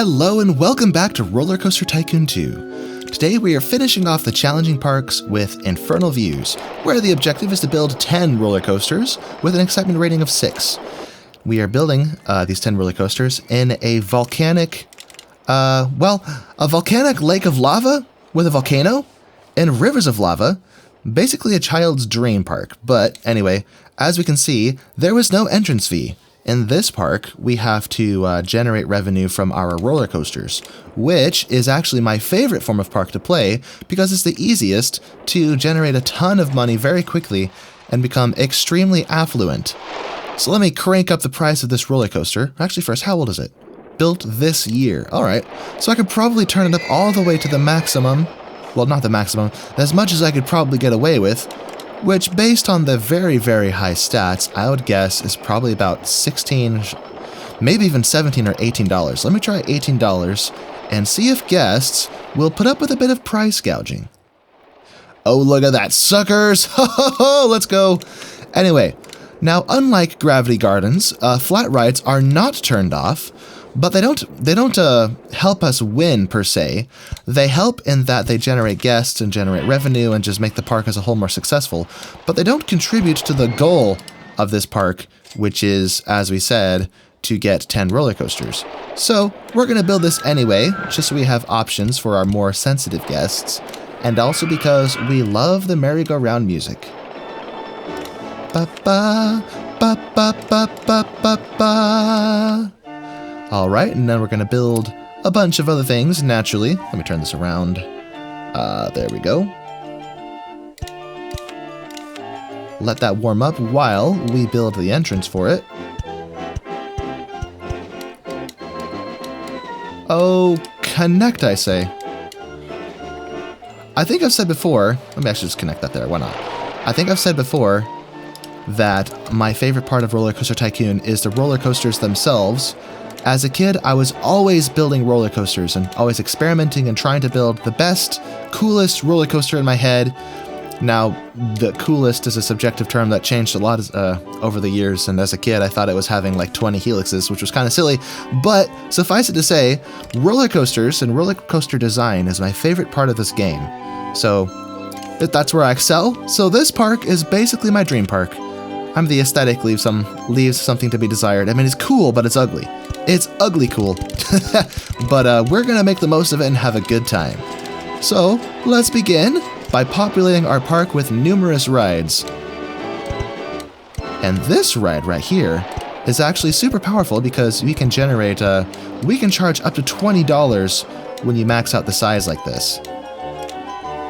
Hello and welcome back to RollerCoaster Tycoon 2. Today we are finishing off the challenging parks with Infernal Views, where the objective is to build 10 roller coasters with an excitement rating of 6. We are building these 10 roller coasters in a volcanic, a volcanic lake of lava with a volcano and rivers of lava. Basically a child's dream park, but anyway, as we can see, there was no entrance fee. In this park, we have to generate revenue from our roller coasters, which is actually my favorite form of park to play because it's the easiest to generate a ton of money very quickly and become extremely affluent. So let me crank up the price of this roller coaster. Actually, first, how old is it? Built this year. All right, so I could probably turn it up all the way to the maximum. Well, not the maximum, as much as I could probably get away with, which, based on the very, very high stats, I would guess is probably about $16, maybe even $17 or $18. Let me try $18 and see if guests will put up with a bit of price gouging. Oh, look at that, suckers! Ho, ho, ho, let's go! Anyway, now unlike Gravity Gardens, flat rides are not turned off, but they don't help us win, per se. They help in that they generate guests and generate revenue and just make the park as a whole more successful, but they don't contribute to the goal of this park, which is, as we said, to get 10 roller coasters. So we're going to build this anyway, just so we have options for our more sensitive guests, and also because we love the merry-go-round music. Ba-ba, ba-ba-ba-ba-ba-ba. Alright, and then we're going to build a bunch of other things, naturally. Let me turn this around. There we go. Let that warm up while we build the entrance for it. Oh, connect, I say. I think I've said before, let me actually just connect that there, why not? I think I've said before that my favorite part of RollerCoaster Tycoon is the roller coasters themselves. As a kid, I was always building roller coasters and always experimenting and trying to build the best, coolest roller coaster in my head. Now, the coolest is a subjective term that changed a lot over the years, and as a kid, I thought it was having like 20 helixes, which was kind of silly. But suffice it to say, roller coasters and roller coaster design is my favorite part of this game. So that's where I excel. So this park is basically my dream park. The aesthetic leaves something to be desired. I mean, it's cool, but it's ugly. It's ugly cool. But we're gonna make the most of it and have a good time. So let's begin by populating our park with numerous rides. And this ride right here is actually super powerful because we can generate, we can charge up to $20 when you max out the size like this.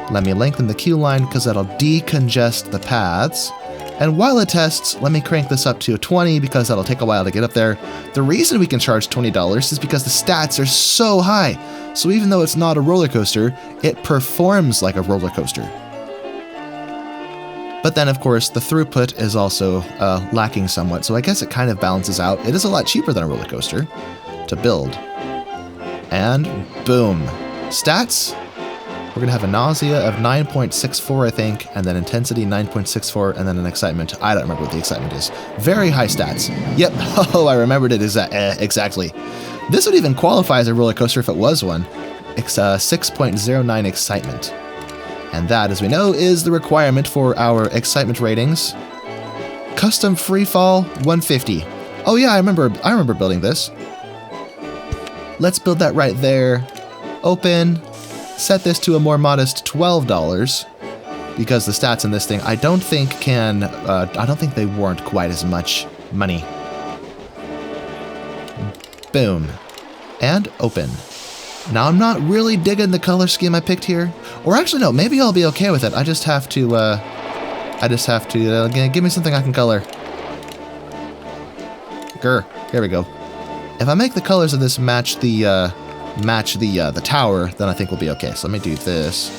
Let me lengthen the queue line because that'll decongest the paths. And while it tests, let me crank this up to 20 because that'll take a while to get up there. The reason we can charge $20 is because the stats are so high. So even though it's not a roller coaster, it performs like a roller coaster. But then, of course, the throughput is also lacking somewhat, so I guess it kind of balances out. It is a lot cheaper than a roller coaster to build. And boom. Stats. We're going to have a nausea of 9.64, I think, and then intensity 9.64, and then an excitement. I don't remember what the excitement is. Very high stats. Yep. Oh, I remembered it exactly. This would even qualify as a roller coaster if it was one. It's 6.09 excitement. And that, as we know, is the requirement for our excitement ratings. Custom freefall 150. Oh yeah, I remember building this. Let's build that right there. Open. Set this to a more modest $12 because the stats in this thing I don't think they warrant quite as much money. Boom. And open. Now I'm not really digging the color scheme I picked here. Or actually no, maybe I'll be okay with it. I just have to give me something I can color. Grr. Here we go. If I make the colors of this match the tower, then I think we'll be okay. So let me do this.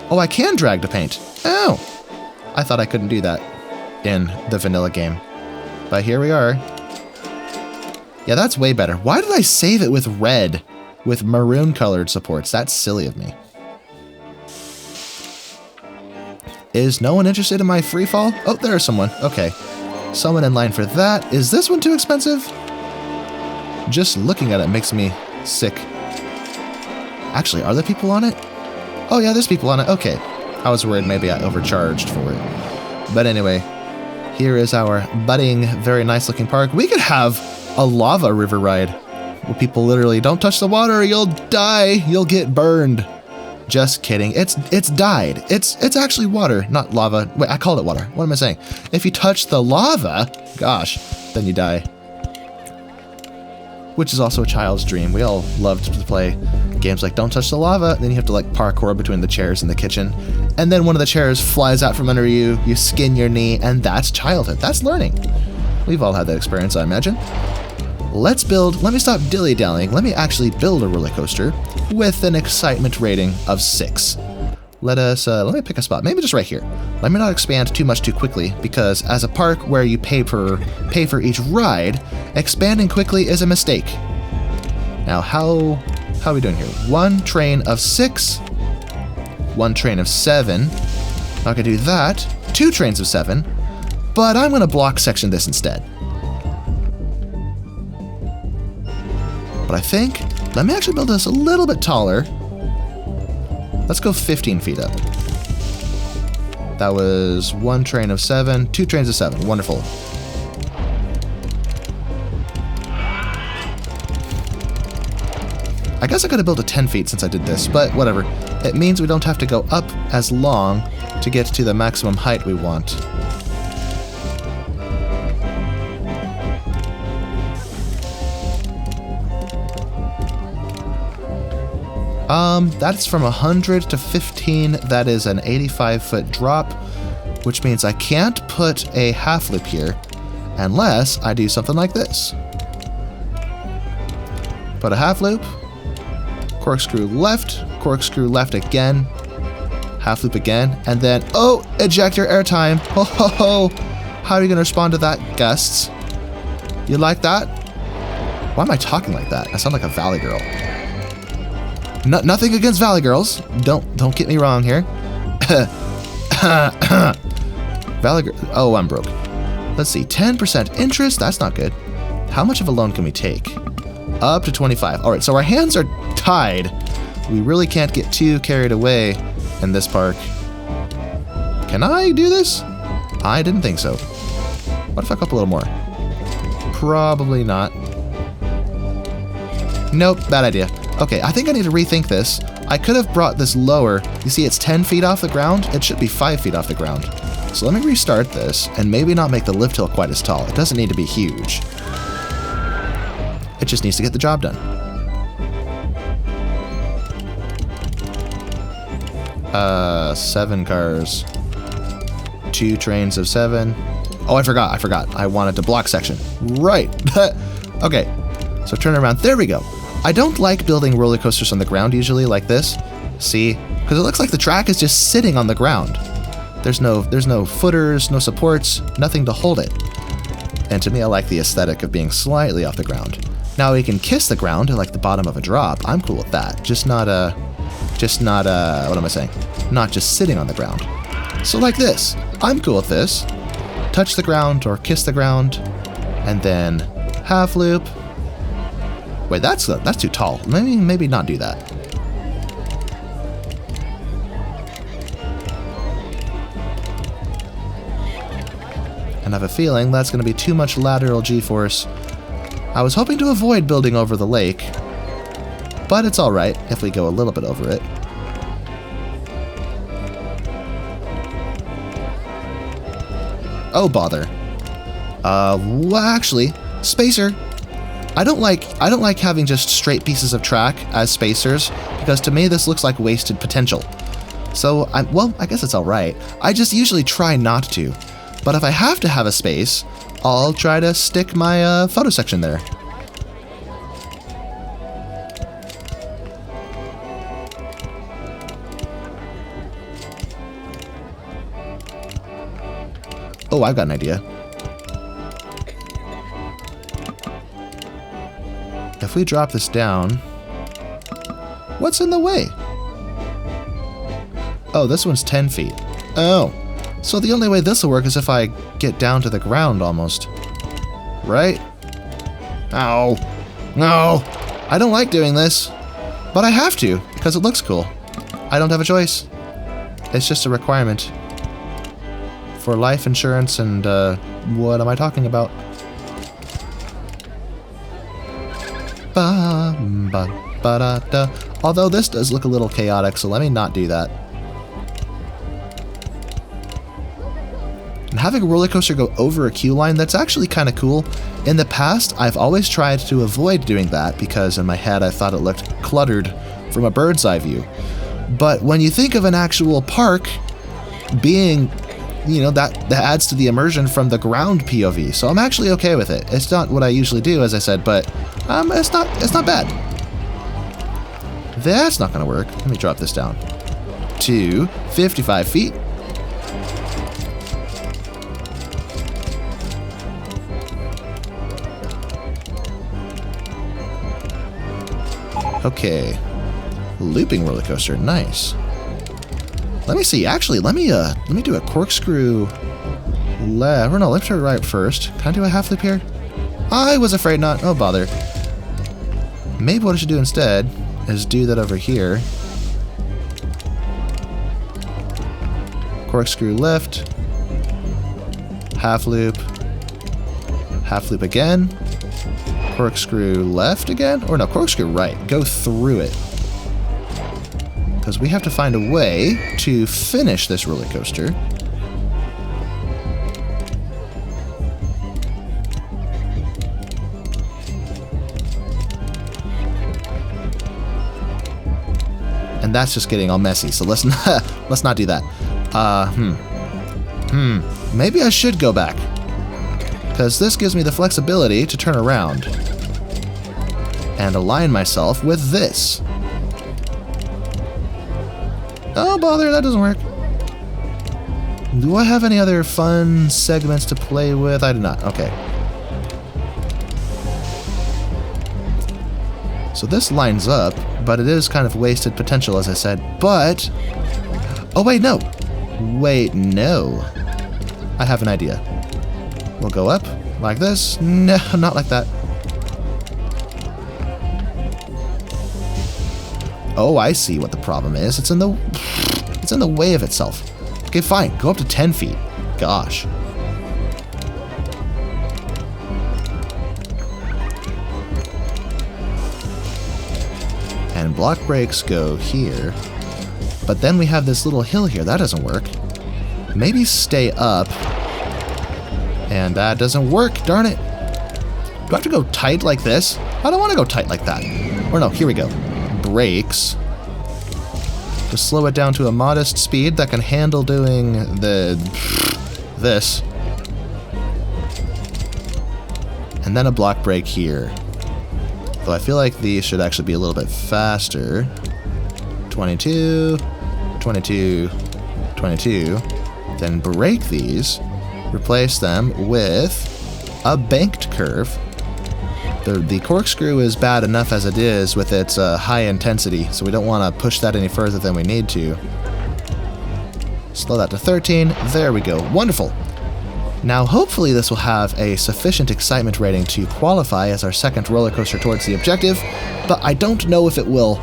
Oh, I can drag to paint. Oh! I thought I couldn't do that in the vanilla game. But here we are. Yeah, that's way better. Why did I save it with red? With maroon colored supports? That's silly of me. Is no one interested in my freefall? Oh, there's someone. Okay. Someone in line for that. Is this one too expensive? Just looking at it makes me sick. Actually, are there people on it? Oh yeah, there's people on it. Okay. I was worried maybe I overcharged for it. But anyway, here is our budding, very nice looking park. We could have a lava river ride where people literally don't touch the water, you'll die, you'll get burned. Just kidding. It's dyed. It's actually water, not lava. Wait, I called it water. What am I saying? If you touch the lava, gosh, then you die. Which is also a child's dream. We all loved to play games like Don't Touch the Lava, then you have to like parkour between the chairs in the kitchen, and then one of the chairs flies out from under you, you skin your knee, and that's childhood. That's learning. We've all had that experience, I imagine. Let's build, let me stop dilly-dallying, let me actually build a roller coaster with an excitement rating of 6. Let me pick a spot, maybe just right here. Let me not expand too much too quickly, because as a park where you pay for each ride, expanding quickly is a mistake. Now, how are we doing here? 1 train of 6, 1 train of 7. Not gonna do that. 2 trains of 7, but I'm gonna block section this instead. But I think, let me actually build this a little bit taller. Let's go 15 feet up. That was 1 train of 7, 2 trains of 7. Wonderful. I guess I could have built a 10 feet since I did this, but whatever. It means we don't have to go up as long to get to the maximum height we want. That's from 100 to 15. That is an 85-foot drop, which means I can't put a half loop here unless I do something like this. Put a half loop, corkscrew left again, half loop again, and then, oh, ejector airtime. Ho ho ho. How are you going to respond to that, guests? You like that? Why am I talking like that? I sound like a Valley girl. Nothing against Valley girls. Don't get me wrong here. Valley girl. Oh, I'm broke. Let's see. 10% interest. That's not good. How much of a loan can we take? Up to 25. All right, so our hands are tied. We really can't get too carried away in this park. Can I do this? I didn't think so. What if I go up a little more? Probably not. Nope, bad idea. Okay, I think I need to rethink this. I could have brought this lower. You see, it's 10 feet off the ground. It should be 5 feet off the ground. So let me restart this and maybe not make the lift hill quite as tall. It doesn't need to be huge. It just needs to get the job done. 7 cars. 2 trains of 7. Oh, I forgot. I wanted to block section. Right. Okay, so turn around. There we go. I don't like building roller coasters on the ground usually like this. See? Because it looks like the track is just sitting on the ground. There's no footers, no supports, nothing to hold it. And to me, I like the aesthetic of being slightly off the ground. Now we can kiss the ground like the bottom of a drop. I'm cool with that. Just not what am I saying? Not just sitting on the ground. So like this. I'm cool with this. Touch the ground or kiss the ground, and then half loop. Wait, that's too tall. Maybe not do that. And I have a feeling that's going to be too much lateral G-force. I was hoping to avoid building over the lake, but it's alright if we go a little bit over it. Oh, bother. Well, actually, spacer. I don't like having just straight pieces of track as spacers, because to me this looks like wasted potential. So, I guess it's alright. I just usually try not to. But if I have to have a space, I'll try to stick my photo section there. Oh, I've got an idea. If we drop this down, what's in the way? Oh, this one's 10 feet. Oh, so the only way this will work is if I get down to the ground almost. Right? Ow. No, I don't like doing this, but I have to because it looks cool. I don't have a choice. It's just a requirement for life insurance and what am I talking about? Ba-ba-ba-da-da. Although this does look a little chaotic, so let me not do that. And having a roller coaster go over a queue line, that's actually kind of cool. In the past, I've always tried to avoid doing that because in my head I thought it looked cluttered from a bird's eye view. But when you think of an actual park being, you know, that adds to the immersion from the ground POV. So I'm actually okay with it. It's not what I usually do, as I said, but it's not bad. That's not going to work. Let me drop this down to 55 feet. Okay. Looping roller coaster, nice. Let me see. Actually, let me do a corkscrew left. Or no, left or right first. Can I do a half loop here? I was afraid not. Oh bother. Maybe what I should do instead is do that over here. Corkscrew left. Half loop again. Corkscrew left again? Or no, corkscrew right. Go through it. Because we have to find a way to finish this roller coaster. And that's just getting all messy, so let's not do that. Maybe I should go back. Because this gives me the flexibility to turn around and align myself with this. Oh, bother, that doesn't work. Do I have any other fun segments to play with? I do not. Okay. So this lines up, but it is kind of wasted potential, as I said. But... oh, wait, no. Wait, no. I have an idea. We'll go up like this. No, not like that. Oh, I see what the problem is. It's in the way of itself. Okay, fine. Go up to 10 feet. Gosh. And block brakes go here. But then we have this little hill here. That doesn't work. Maybe stay up. And that doesn't work. Darn it. Do I have to go tight like this? I don't want to go tight like that. Or no, here we go. Brakes. Just slow it down to a modest speed that can handle doing this. And then a block brake here. Though I feel like these should actually be a little bit faster. 22, 22, 22. Then brake these. Replace them with a banked curve. The corkscrew is bad enough as it is with its high intensity, so we don't want to push that any further than we need to. Slow that to 13. There we go. Wonderful. Now, hopefully this will have a sufficient excitement rating to qualify as our second roller coaster towards the objective, but I don't know if it will.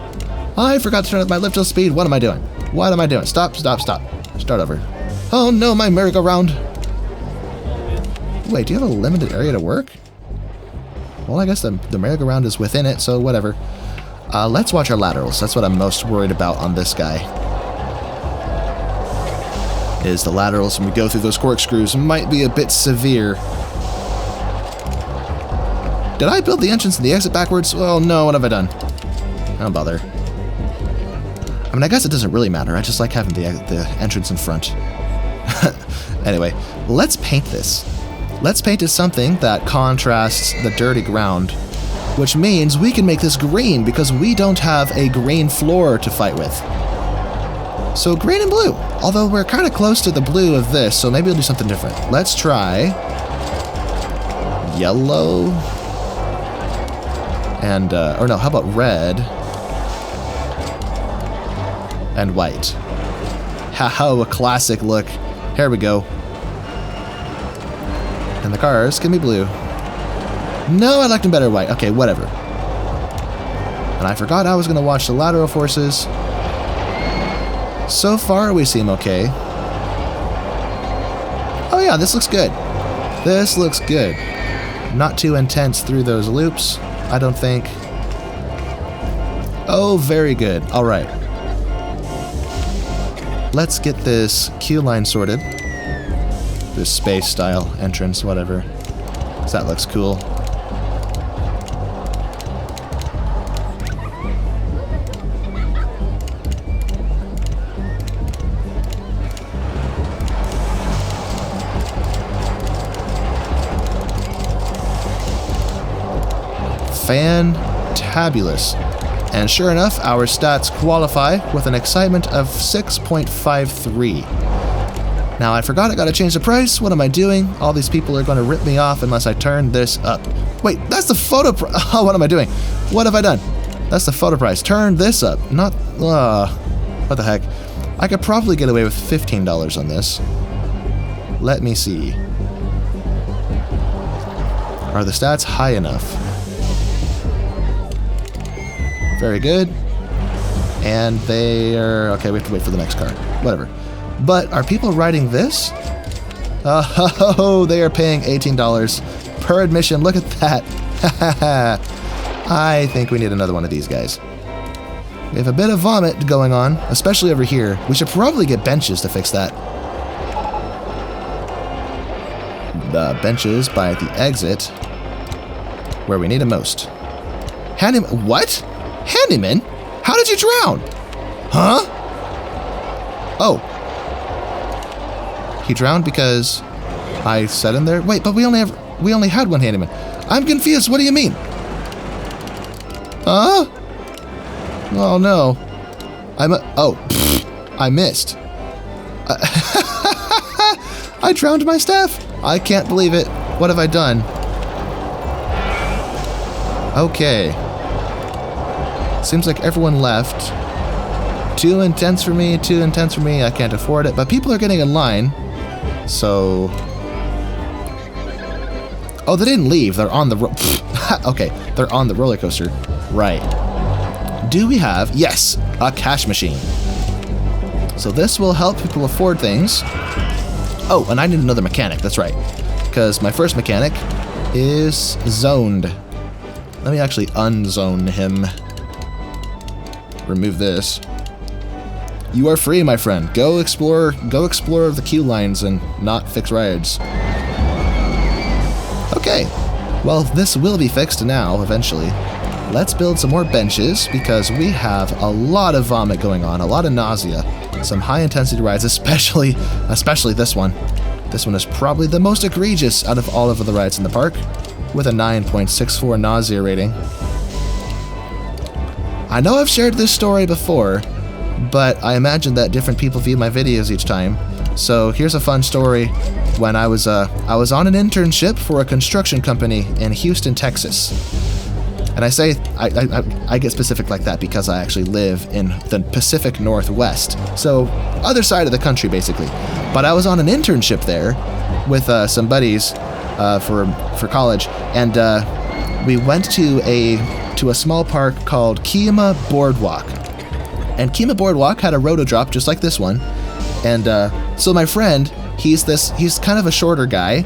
I forgot to turn up my lift speed. What am I doing? What am I doing? Stop, stop, stop. Start over. Oh no, my merry-go-round. Wait, do you have a limited area to work? Well, I guess the merry-go-round is within it, so whatever. Let's watch our laterals. That's what I'm most worried about on this guy. Is the laterals when we go through those corkscrews might be a bit severe. Did I build the entrance and the exit backwards? Well, no, what have I done? Don't bother. I mean, I guess it doesn't really matter. I just like having the entrance in front. Anyway, let's paint this. Let's paint it something that contrasts the dirty ground, which means we can make this green because we don't have a green floor to fight with. So green and blue, although we're kind of close to the blue of this, so maybe we'll do something different. Let's try yellow and, or no, how about red and white? How a classic look. Here we go. And the cars can be blue. No, I liked them better white. Okay, whatever. And I forgot I was going to watch the lateral forces. So far, we seem okay. Oh yeah, this looks good. This looks good. Not too intense through those loops, I don't think. Oh, very good. All right. Let's get this queue line sorted. This space style entrance, whatever. So that looks cool. Fantabulous. And sure enough, our stats qualify with an excitement of 6.53. Now, I forgot I gotta change the price. What am I doing? All these people are gonna rip me off unless I turn this up. Wait, that's the photo price. Oh, what am I doing? What have I done? That's the photo price. Turn this up. Not, what the heck? I could probably get away with $15 on this. Let me see. Are the stats high enough? Very good. And they are... Okay, we have to wait for the next car. Whatever. But are people riding this? Oh, they are paying $18 per admission. Look at that. I think we need another one of these guys. We have a bit of vomit going on, especially over here. We should probably get benches to fix that. The benches by the exit, where we need them most. Handyman... What? Handyman? How did you drown? Huh? Oh. He drowned because I set him there? Wait, but we only had one handyman. I'm confused. What do you mean? Huh? Oh no. I missed. I drowned my staff. I can't believe it. What have I done? Okay. Seems like everyone left. Too intense for me, too intense for me. I can't afford it. But people are getting in line. So... Oh, they didn't leave. They're on the... Okay, they're on the roller coaster. Right. Do we have... Yes, a cash machine. So this will help people afford things. Oh, and I need another mechanic. That's right. Because my first mechanic is zoned. Let me actually unzone him. Remove this. You are free, my friend. Go explore the queue lines and not fix rides. Okay. Well, this will be fixed now, eventually. Let's build some more benches, because we have a lot of vomit going on, a lot of nausea. Some high-intensity rides, especially this one. This one is probably the most egregious out of all of the rides in the park, with a 9.64 nausea rating. I know I've shared this story before, but I imagine that different people view my videos each time. So here's a fun story. When I was on an internship for a construction company in Houston, Texas. And I say I get specific like that because I actually live in the Pacific Northwest, so other side of the country basically. But I was on an internship there with some buddies for college, and we went to a small park called Kima Boardwalk. And Kima Boardwalk had a roto drop just like this one. And so my friend, he's kind of a shorter guy,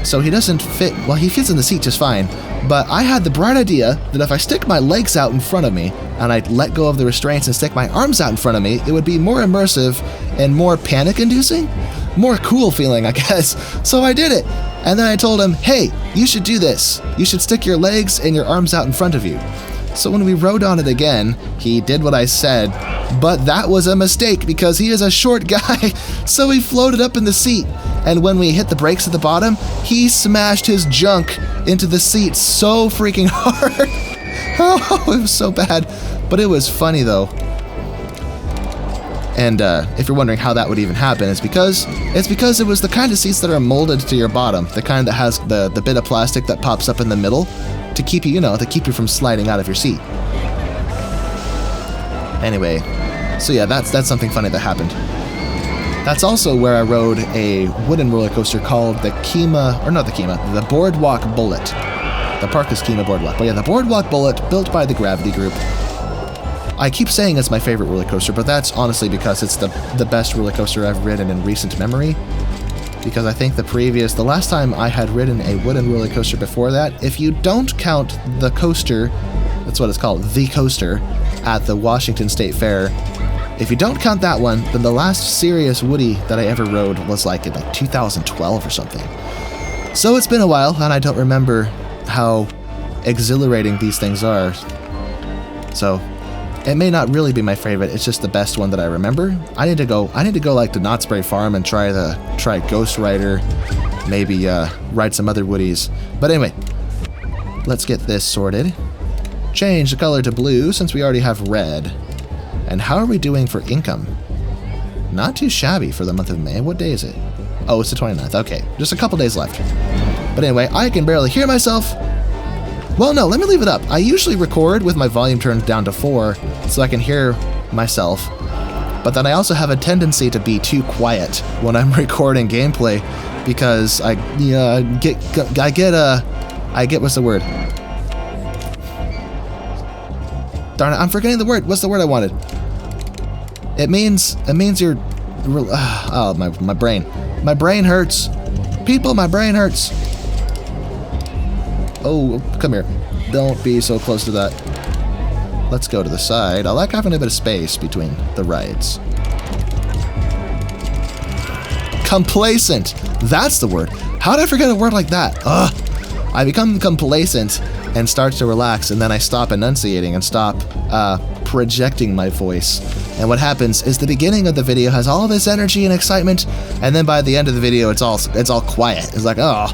so he doesn't fit, well, he fits in the seat just fine. But I had the bright idea that if I stick my legs out in front of me and I let go of the restraints and stick my arms out in front of me, it would be more immersive and more panic-inducing. More cool feeling, I guess. So I did it. And then I told him, hey, you should do this. You should stick your legs and your arms out in front of you. So when we rode on it again, he did what I said, but that was a mistake because he is a short guy, so he floated up in the seat, and when we hit the brakes at the bottom, he smashed his junk into the seat so freaking hard. Oh, it was so bad, but it was funny though. And if you're wondering how that would even happen, it's because it was the kind of seats that are molded to your bottom, the kind that has the bit of plastic that pops up in the middle to keep you, to keep you from sliding out of your seat. Anyway, so yeah, that's something funny that happened. That's also where I rode a wooden roller coaster called the Boardwalk Bullet. The park is Kima Boardwalk. But yeah, the Boardwalk Bullet, built by the Gravity Group. I keep saying it's my favorite roller coaster, but that's honestly because it's the best roller coaster I've ridden in recent memory. Because I think the last time I had ridden a wooden roller coaster before that, if you don't count the coaster, that's what it's called, the coaster, at the Washington State Fair, if you don't count that one, then the last serious Woody that I ever rode was like in like 2012 or something. So it's been a while, and I don't remember how exhilarating these things are. So it may not really be my favorite. It's just the best one that I remember. I need to go like to Knott's Berry Farm and try Ghost Rider, maybe ride some other Woodies. But anyway, let's get this sorted. Change the color to blue since we already have red. And how are we doing for income? Not too shabby for the month of May. What day is it? Oh, it's the 29th. Okay, just a couple days left. But anyway, I can barely hear myself. Well, no, let me leave it up. I usually record with my volume turned down to 4 so I can hear myself. But then I also have a tendency to be too quiet when I'm recording gameplay because I get what's the word? Darn it, I'm forgetting the word. What's the word I wanted? It means you're... Oh, my brain. My brain hurts. People, my brain hurts. Oh, come here. Don't be so close to that. Let's go to the side. I like having a bit of space between the rides. Complacent. That's the word. How did I forget a word like that? Ugh. I become complacent and start to relax, and then I stop enunciating and stop projecting my voice. And what happens is the beginning of the video has all this energy and excitement, and then by the end of the video, it's all quiet. It's like, oh.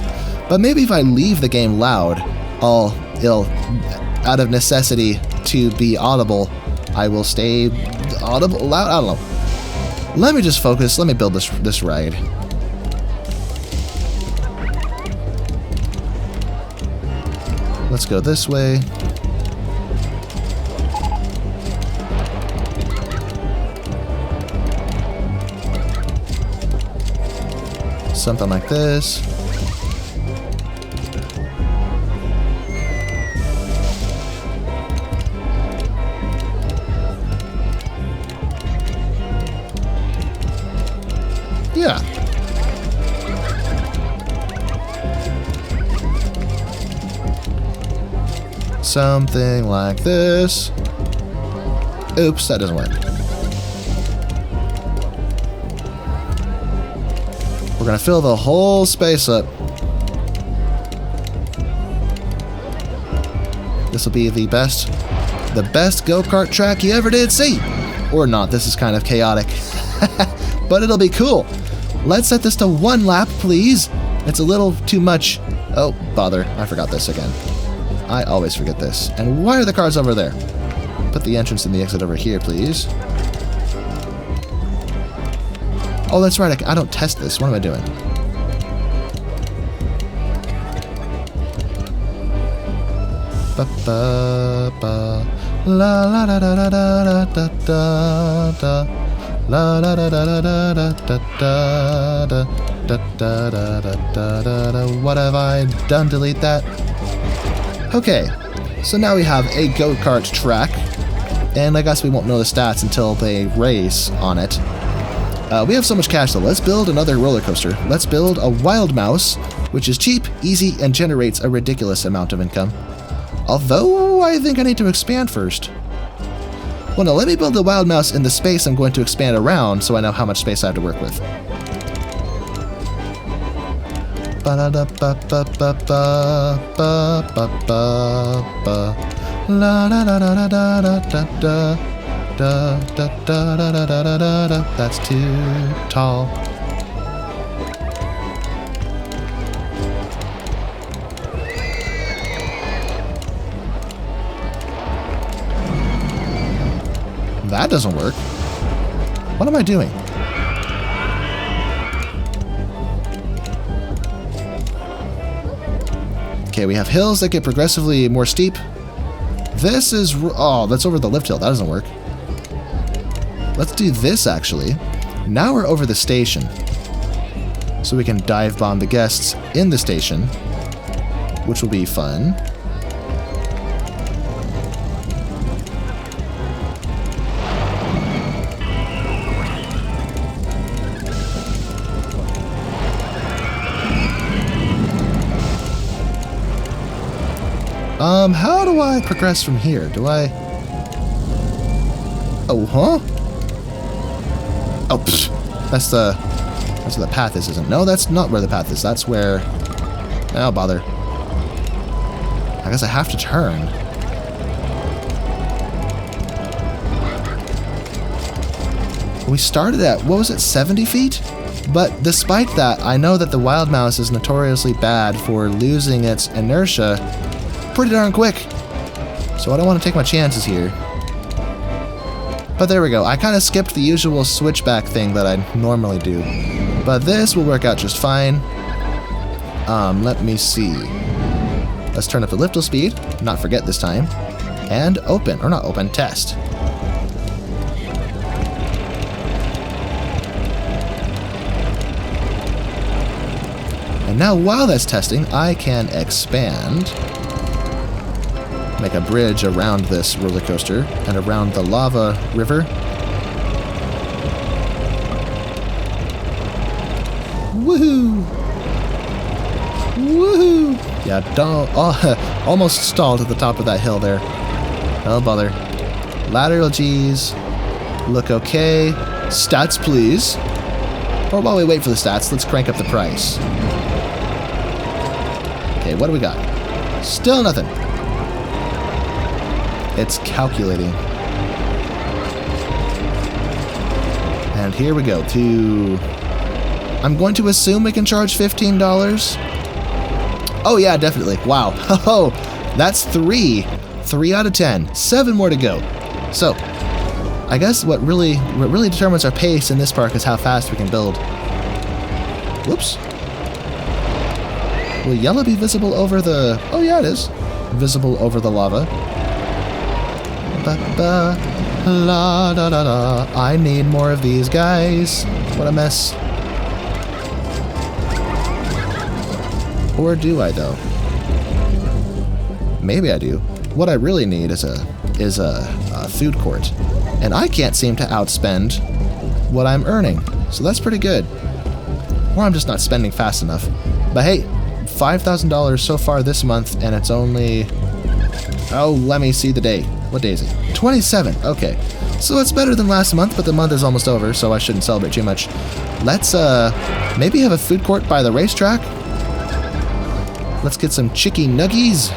But maybe if I leave the game loud, out of necessity to be audible, I will stay audible, loud. I don't know. Let me just focus. Let me build this ride. Let's go this way. Something like this. Yeah. Something like this. Oops, that doesn't work. We're gonna fill the whole space up. This will be the best go-kart track you ever did see. Or not, this is kind of chaotic. But it'll be cool. Let's set this to 1 lap, please. It's a little too much. Oh, bother. I forgot this again. I always forget this. And why are the cars over there? Put the entrance and the exit over here, please. Oh, that's right. I don't test this. What am I doing? Ba ba ba la la da da da da da da da. La da da da da da da da da da da da da da da. What have I done? Delete that. Okay, so now we have a go-kart track, and I guess we won't know the stats until they race on it. We have so much cash though. Let's build another roller coaster. Let's build a Wild Mouse, which is cheap, easy, and generates a ridiculous amount of income. Although I think I need to expand first. Well, no, let me build the Wild Mouse in the space I'm going to expand around so I know how much space I have to work with. That's too tall. That doesn't work. What am I doing? Okay, we have hills that get progressively more steep. This is... Oh, that's over the lift hill. That doesn't work. Let's do this, actually. Now we're over the station. So we can dive bomb the guests in the station, which will be fun. How do I progress from here? Do I... Oh, huh? Oh, psh. That's where the path is, isn't it? No, that's not where the path is. That's where... Oh, bother. I guess I have to turn. We started at, what was it, 70 feet? But despite that, I know that the wild mouse is notoriously bad for losing its inertia pretty darn quick. So I don't want to take my chances here. But there we go. I kind of skipped the usual switchback thing that I normally do. But this will work out just fine. Let me see. Let's turn up the lift speed, not forget this time. And open, or not open, test. And now while that's testing, I can expand. Make a bridge around this roller coaster and around the lava river. Woohoo! Woohoo! Yeah, don't, almost stalled at the top of that hill there. Oh, bother. Lateral G's. Look okay. Stats, please. Or while we wait for the stats, let's crank up the price. Okay, what do we got? Still nothing. It's calculating. And here we go to... I'm going to assume we can charge $15. Oh yeah, definitely. Wow. Oh, that's 3. 3 out of 10. 7 more to go. So, I guess what really determines our pace in this park is how fast we can build. Whoops. Will yellow be visible over the... Oh yeah, it is. Visible over the lava. Ba-ba, la da da da. I need more of these guys. What a mess. Or do I though? Maybe I do. What I really need is a food court, and I can't seem to outspend what I'm earning. So that's pretty good. Or I'm just not spending fast enough. But hey, $5,000 so far this month, and it's only... Oh, let me see the date. What day is it? 27. Okay. So it's better than last month, but the month is almost over, so I shouldn't celebrate too much. Let's maybe have a food court by the racetrack. Let's get some chicky nuggies.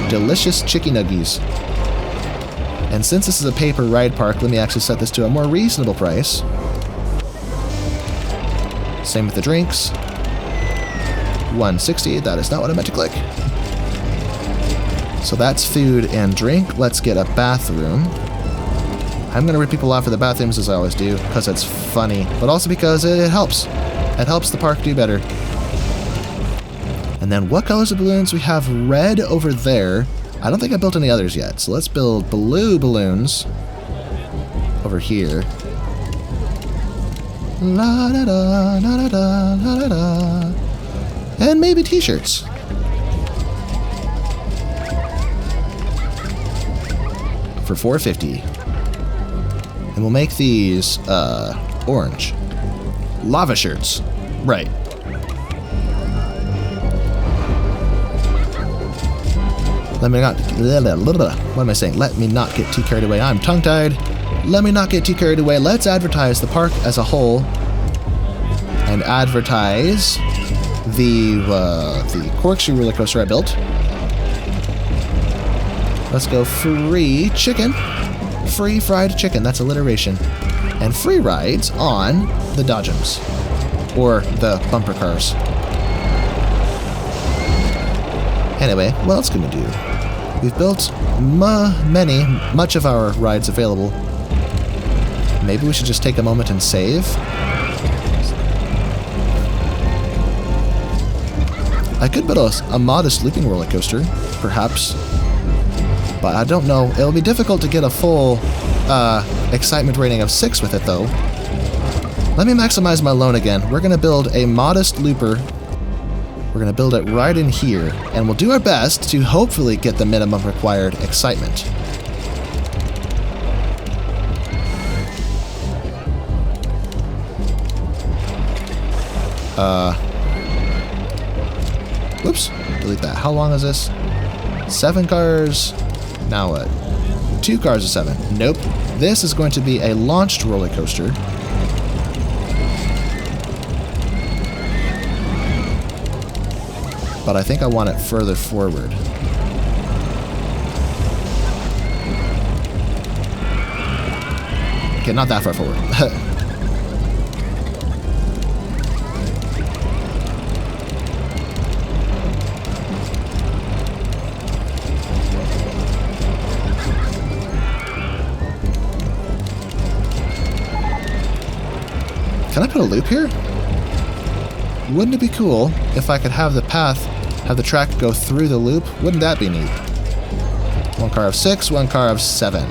Delicious chicky nuggies. And since this is a paper ride park, let me actually set this to a more reasonable price. Same with the drinks. $160. That is not what I meant to click. So that's food and drink. Let's get a bathroom. I'm going to rip people off for the bathrooms as I always do, because it's funny, but also because it helps. It helps the park do better. And then what colors of balloons? We have red over there. I don't think I built any others yet, so let's build blue balloons over here. La da da, la da da, la da da. And maybe t-shirts. For $4.50. And we'll make these orange. Lava shirts. Right. Let me not... What am I saying? Let me not get too carried away. I'm tongue-tied. Let me not get too carried away. Let's advertise the park as a whole. And advertise the corkscrew roller coaster I built. Let's go free chicken. Free fried chicken. That's alliteration. And free rides on the Dodgems. Or the bumper cars. Anyway, what else can we do? We've built much of our rides available. Maybe we should just take a moment and save. I could build a modest looping roller coaster, perhaps. But I don't know. It'll be difficult to get a full excitement rating of 6 with it, though. Let me maximize my loan again. We're going to build a modest looper. We're going to build it right in here, and we'll do our best to hopefully get the minimum required excitement. Whoops. delete that. How long is this? 7 cars. Now what? 2 cars of 7. Nope. This is going to be a launched roller coaster. But I think I want it further forward. Okay, not that far forward. Can I put a loop here? Wouldn't it be cool if I could have the path, have the track go through the loop? Wouldn't that be neat? 1 car of 6, 1 car of 7.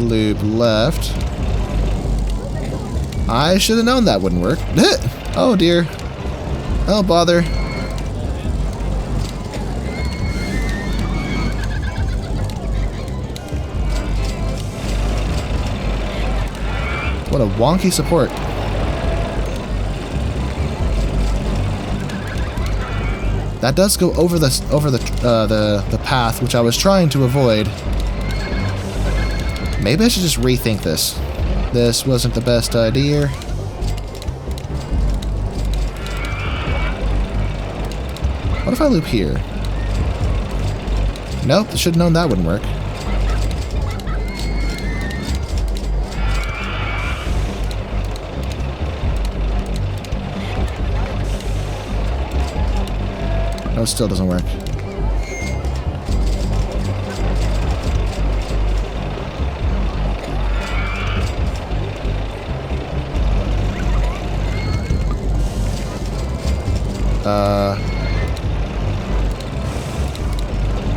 Loop left. I should have known that wouldn't work. Oh dear. Oh bother. What a wonky support. That does go over the path, which I was trying to avoid. Maybe I should just rethink this. This wasn't the best idea. What if I loop here? Nope, I should have known that wouldn't work. No, it still doesn't work.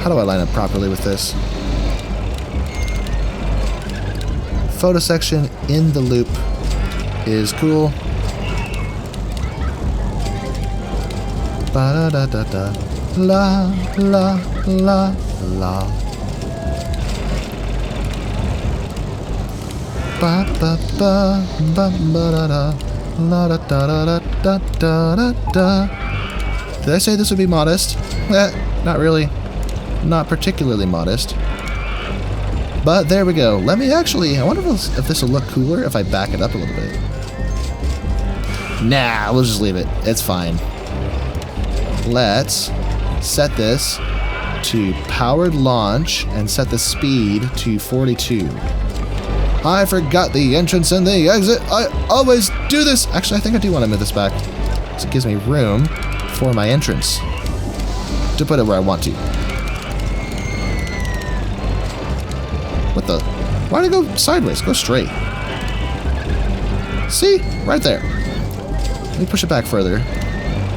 How do I line up properly with this? Photo section in the loop is cool. Ba da da da da, la la la la. Ba ba ba ba ba da da, la da da da da da da da. Did I say this would be modest? Not really. Not particularly modest. But there we go. Let me actually... I wonder if this will look cooler if I back it up a little bit. Nah, we'll just leave it. It's fine. Let's set this to powered launch and set the speed to 42. I forgot the entrance and the exit. I always do this. Actually, I think I do want to move this back. So it gives me room for my entrance to put it where I want to. What the? Why did I go sideways? Go straight. See? Right there. Let me push it back further.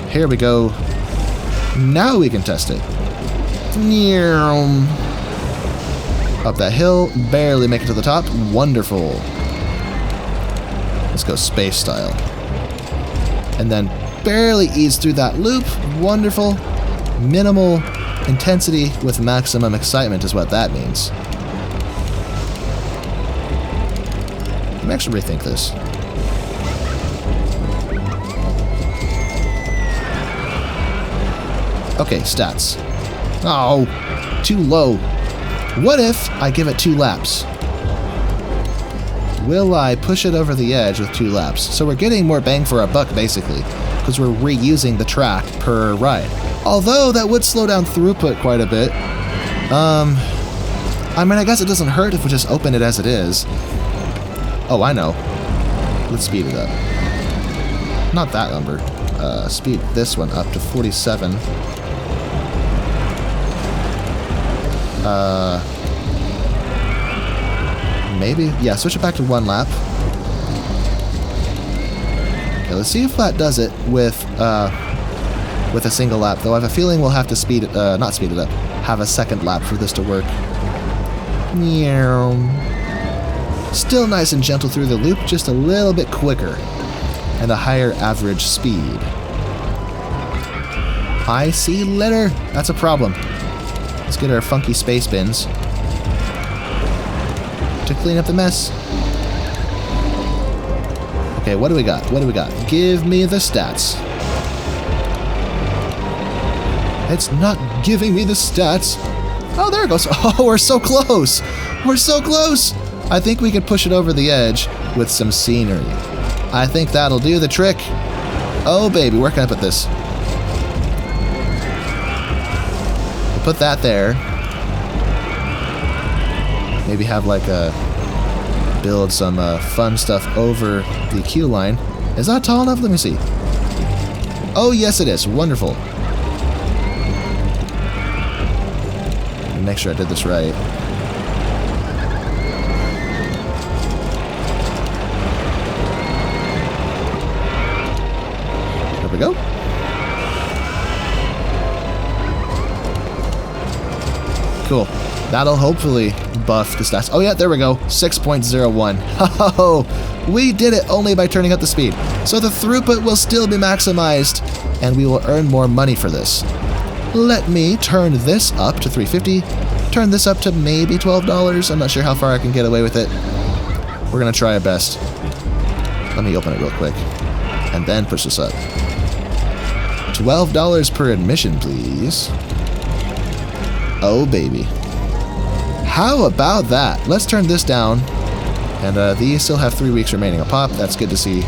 Here we go. Now we can test it. Up that hill. Barely make it to the top. Wonderful. Let's go space style. And then barely ease through that loop. Wonderful. Minimal intensity with maximum excitement is what that means. Let me actually rethink this. Okay, stats. Oh, too low. What if I give it 2 laps? Will I push it over the edge with 2 laps? So we're getting more bang for our buck, basically, because we're reusing the track per ride. Although that would slow down throughput quite a bit. I mean, I guess it doesn't hurt if we just open it as it is. Oh, I know. Let's speed it up. Not that number. Speed this one up to 47. Maybe? Yeah, switch it back to 1 lap. Okay, let's see if that does it with a single lap. Though I have a feeling we'll have to speed it, not speed it up, have a second lap for this to work. Meow. Still nice and gentle through the loop, just a little bit quicker. And a higher average speed. I see litter. That's a problem. Let's get our funky space bins to clean up the mess. Okay, what do we got? What do we got? Give me the stats. It's not giving me the stats. Oh, there it goes. Oh, we're so close. We're so close. I think we could push it over the edge with some scenery. I think that'll do the trick. Oh, baby, where can I put this? We'll put that there. Maybe have like a build some fun stuff over the queue line. Is that tall enough? Let me see. Oh, yes, it is. Wonderful. Make sure I did this right. There we go. Cool. That'll hopefully buff the stats. Oh yeah, there we go. 6.01. Oh, we did it only by turning up the speed. So the throughput will still be maximized, and we will earn more money for this. Let me turn this up to $3.50. Turn this up to maybe $12. I'm not sure how far I can get away with it. We're gonna try our best. Let me open it real quick, and then push this up. $12 per admission, please. Oh, baby. How about that? Let's turn this down. And these still have 3 weeks remaining a pop. That's good to see.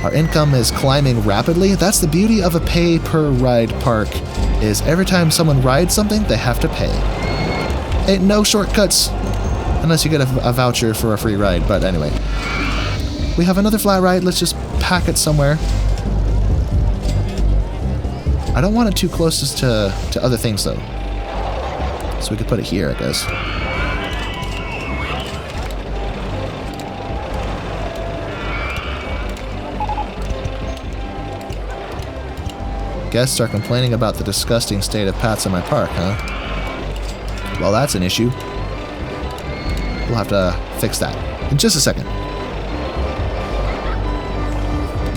Our income is climbing rapidly. That's the beauty of a pay-per-ride park, is every time someone rides something, they have to pay. Ain't no shortcuts, unless you get a voucher for a free ride. But anyway, we have another flat ride. Let's just pack it somewhere. I don't want it too close to other things, though. So we could put it here, I guess. Guests are complaining about the disgusting state of paths in my park, huh? Well, that's an issue. We'll have to fix that in just a second.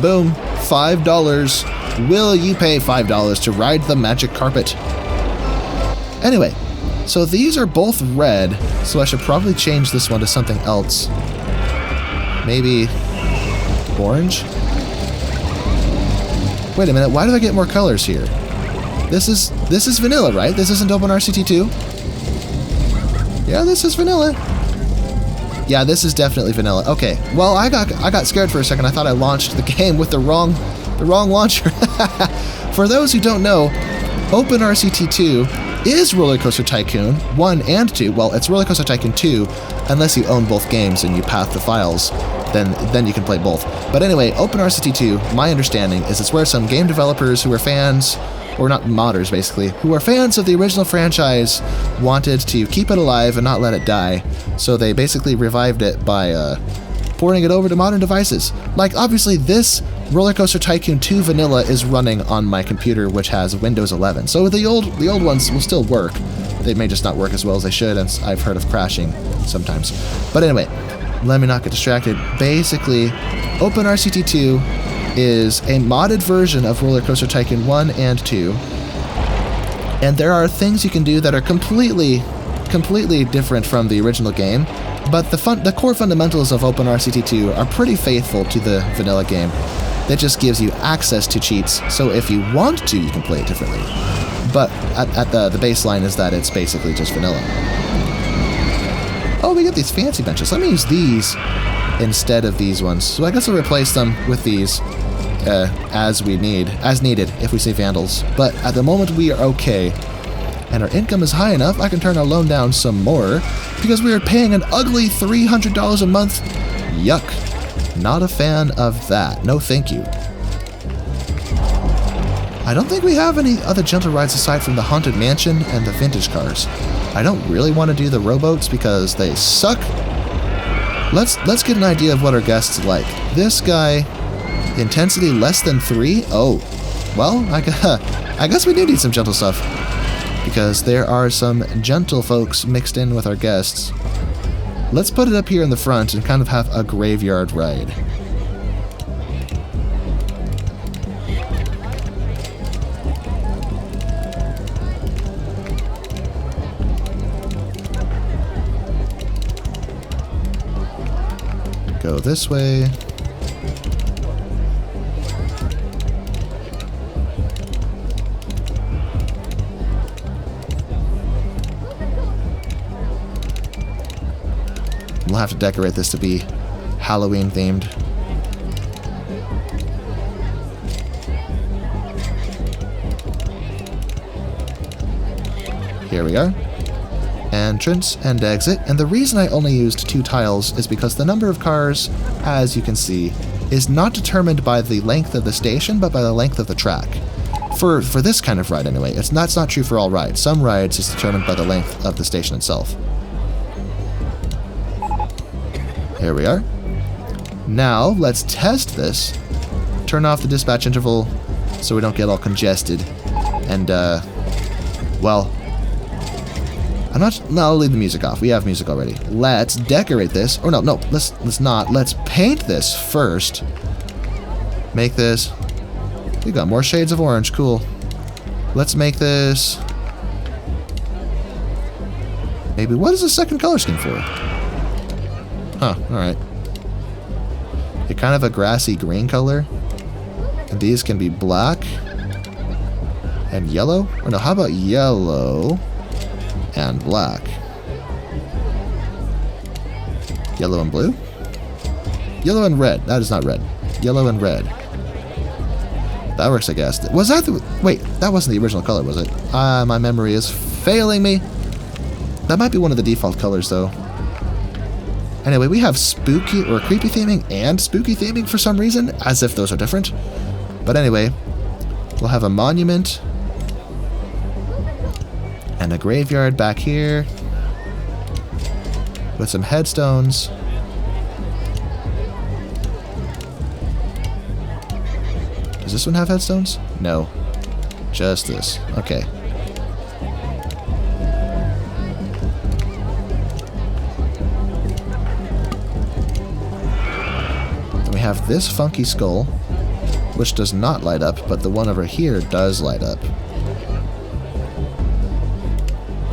Boom. $5. Will you pay $5 to ride the magic carpet? Anyway, so these are both red, so I should probably change this one to something else. Maybe orange? Wait a minute, why do I get more colors here? This is vanilla, right? This isn't OpenRCT2? Yeah, this is vanilla. Yeah, this is definitely vanilla. Okay, well, I got scared for a second. I thought I launched the game with the wrong launcher. For those who don't know, OpenRCT2 is RollerCoaster Tycoon 1 and 2. Well, it's RollerCoaster Tycoon 2, unless you own both games and you path the files. Then you can play both. But anyway, OpenRCT2, my understanding is it's where some game developers who are fans, or not modders basically, who are fans of the original franchise wanted to keep it alive and not let it die. So they basically revived it by porting it over to modern devices. Like, obviously, this RollerCoaster Tycoon 2 Vanilla is running on my computer, which has Windows 11. So the old ones will still work. They may just not work as well as they should, and I've heard of crashing sometimes. But anyway, let me not get distracted. Basically, OpenRCT2 is a modded version of RollerCoaster Tycoon 1 and 2. And there are things you can do that are completely different from the original game. But the core fundamentals of OpenRCT2 are pretty faithful to the vanilla game. That just gives you access to cheats, so if you want to, you can play it differently. But at the baseline is that it's basically just vanilla. Oh, we get these fancy benches. Let me use these instead of these ones. So I guess I'll replace them with these as needed if we see vandals. But at the moment we are okay. And our income is high enough, I can turn our loan down some more because we are paying an ugly $300 a month. Yuck. Not a fan of that. No thank you. I don't think we have any other gentle rides aside from the Haunted Mansion and the vintage cars. I don't really want to do the rowboats because they suck. Let's get an idea of what our guests like. This guy, intensity less than 3? Oh, well, I guess we do need some gentle stuff. Because there are some gentle folks mixed in with our guests. Let's put it up here in the front and kind of have a graveyard ride. Go this way. We'll have to decorate this to be Halloween themed. Here we are. Entrance and exit. And the reason I only used 2 tiles is because the number of cars, as you can see, is not determined by the length of the station, but by the length of the track. For this kind of ride anyway. That's not true for all rides. Some rides is determined by the length of the station itself. Here we are. Now, let's test this. Turn off the dispatch interval so we don't get all congested. And, well, I'll leave the music off. We have music already. Let's decorate this. Or no, let's not. Let's paint this first. Make this. We got more shades of orange. Cool. Let's make this. Maybe, what is the second color scheme for? Huh, alright. It's kind of a grassy green color. And these can be black. And yellow? Or no, how about yellow and black? Yellow and blue? Yellow and red. That is not red. Yellow and red. That works, I guess. Was that the... Wait, that wasn't the original color, was it? My memory is failing me. That might be one of the default colors, though. Anyway, we have spooky or creepy theming and spooky theming for some reason, as if those are different. But anyway, we'll have a monument and a graveyard back here with some headstones. Does this one have headstones? No. Just this. Okay. Then we have this funky skull, which does not light up, but the one over here does light up.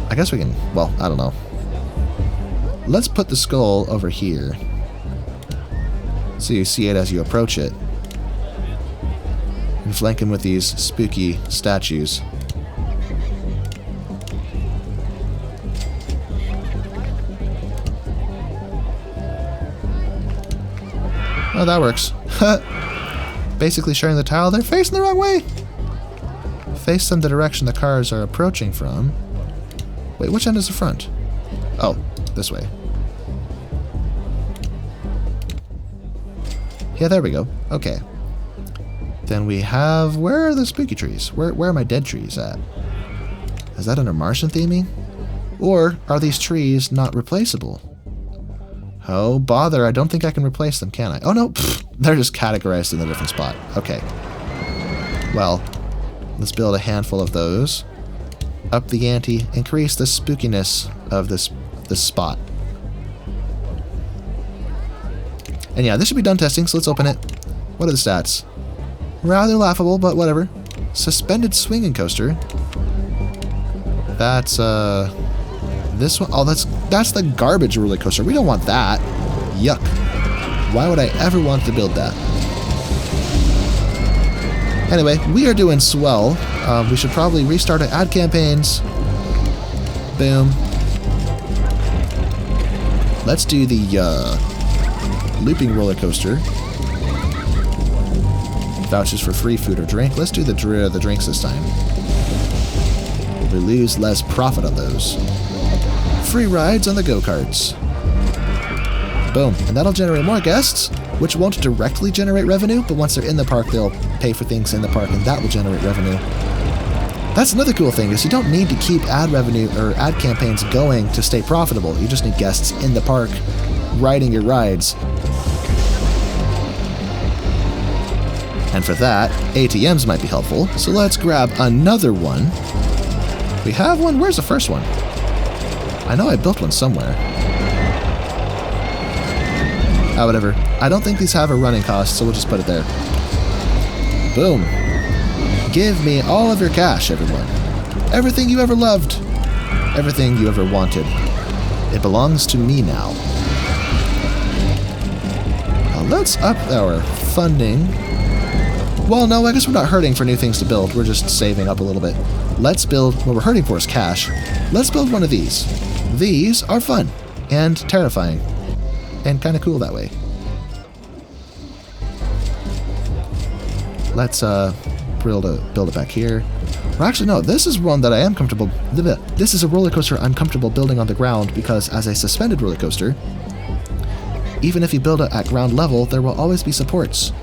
I guess we can, well, I don't know. Let's put the skull over here so you see it as you approach it. And flank him with these spooky statues. Oh, that works. Basically showing the tile they're facing the wrong way. Face them the direction the cars are approaching from. Wait, which end is the front? Oh, this way. Yeah, there we go. Okay. Then we have... Where are the spooky trees? Where are my dead trees at? Is that under Martian theming? Or are these trees not replaceable? Oh, bother. I don't think I can replace them, can I? Oh, no. Pfft, they're just categorized in a different spot. Okay. Well, let's build a handful of those. Up the ante. Increase the spookiness of this spot. And yeah, this should be done testing, so let's open it. What are the stats? Rather laughable, but whatever. Suspended swinging coaster. That's, this one. Oh, that's the garbage roller coaster. We don't want that. Yuck. Why would I ever want to build that? Anyway, we are doing swell. We should probably restart our ad campaigns. Boom. Let's do the, looping roller coaster. Vouchers for free food or drink. Let's do the drinks this time. We lose less profit on those. Free rides on the go-karts. Boom. And that'll generate more guests, which won't directly generate revenue, but once they're in the park, they'll pay for things in the park, and that will generate revenue. That's another cool thing, is you don't need to keep ad revenue or ad campaigns going to stay profitable. You just need guests in the park riding your rides. And for that, ATMs might be helpful, so let's grab another one. We have one? Where's the first one? I know I built one somewhere. Oh, whatever. I don't think these have a running cost, so we'll just put it there. Boom. Give me all of your cash, everyone. Everything you ever loved. Everything you ever wanted. It belongs to me now. let's up our funding. Well, no, I guess we're not hurting for new things to build. We're just saving up a little bit. Let's build, what we're hurting for is cash. Let's build one of these. These are fun and terrifying and kind of cool that way. Let's build it back here. Or actually, no, this is one that I am comfortable. This is a roller coaster I'm comfortable building on the ground because as a suspended roller coaster, even if you build it at ground level, there will always be supports.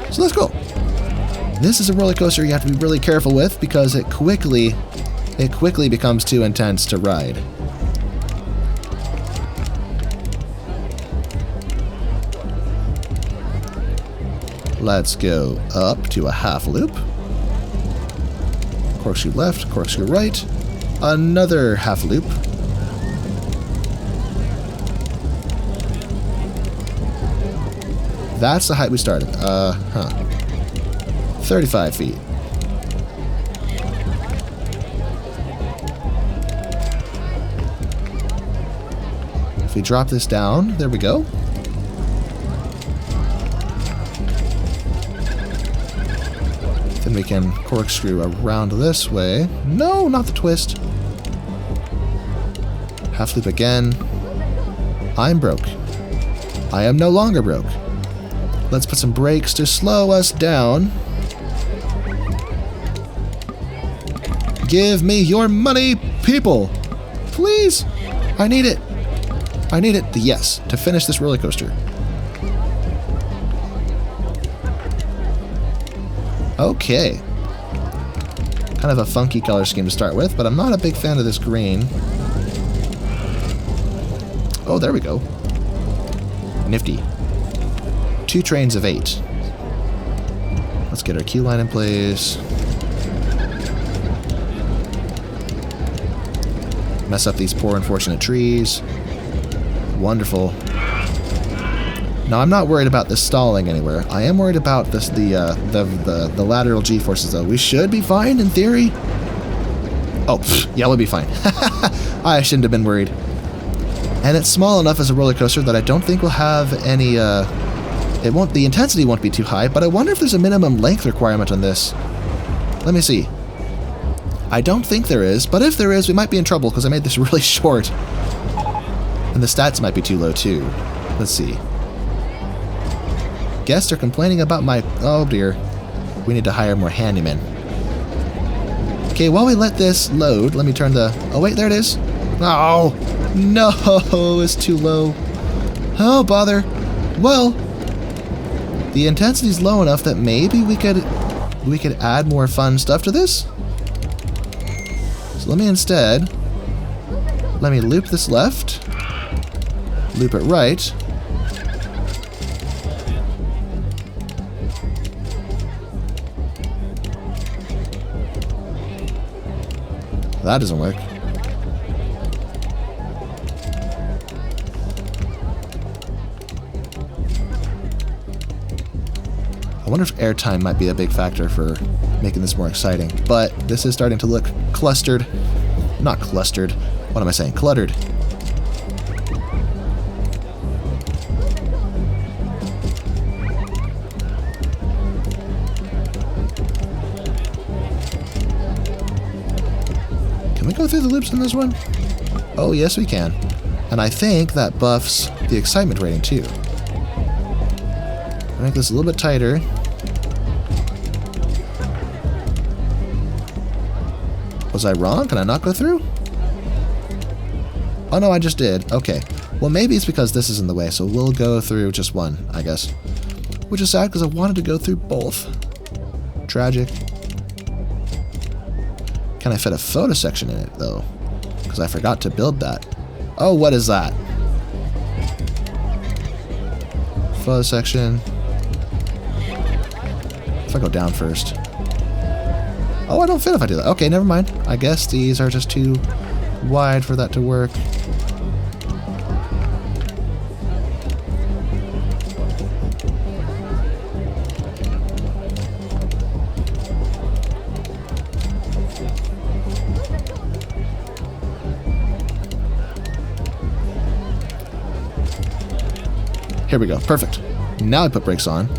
So let's go. This is a roller coaster you have to be really careful with because it quickly becomes too intense to ride. Let's go up to a half loop. Corkscrew left, corkscrew right. Another half loop. That's the height we started. 35 feet. If we drop this down, there we go. Then we can corkscrew around this way. No, not the twist. Half loop again. I'm broke. I am no longer broke. Let's put some brakes to slow us down. Give me your money, people! Please! I need it. I need it, yes, to finish this roller coaster. Okay. Kind of a funky color scheme to start with, but I'm not a big fan of this green. Oh, there we go. Nifty. 2 trains of 8. Let's get our queue line in place. Mess up these poor unfortunate trees. Wonderful. Now I'm not worried about this stalling anywhere. I am worried about this the lateral G-forces though. We should be fine in theory. Oh, yeah, we'll be fine. I shouldn't have been worried. And it's small enough as a roller coaster that I don't think we'll have any the intensity won't be too high, but I wonder if there's a minimum length requirement on this. Let me see. I don't think there is, but if there is, we might be in trouble because I made this really short. And the stats might be too low too. Let's see. Guests are complaining about my... Oh dear. We need to hire more handymen. Okay, while we let this load, let me turn the... Oh wait, there it is. Oh, no, it's too low. Oh, bother. Well, the intensity's low enough that maybe we could add more fun stuff to this. So let me instead... Let me loop this left. Loop it right. That doesn't work. I wonder if airtime might be a big factor for making this more exciting, but this is starting to look clustered. Not clustered. What am I saying? Cluttered. Can we go through the loops in this one? Oh, yes we can. And I think that buffs the excitement rating too. I'll make this a little bit tighter. Was I wrong? Can I not go through? Oh no, I just did. Okay. Well, maybe it's because this is in the way, so we'll go through just one, I guess. Which is sad because I wanted to go through both. Tragic. Can I fit a photo section in it, though? Because I forgot to build that. Oh, what is that? Photo section. If I go down first. Oh, I don't fit if I do that. Okay, never mind. I guess these are just too wide for that to work. Here we go. Perfect. Now I put brakes on.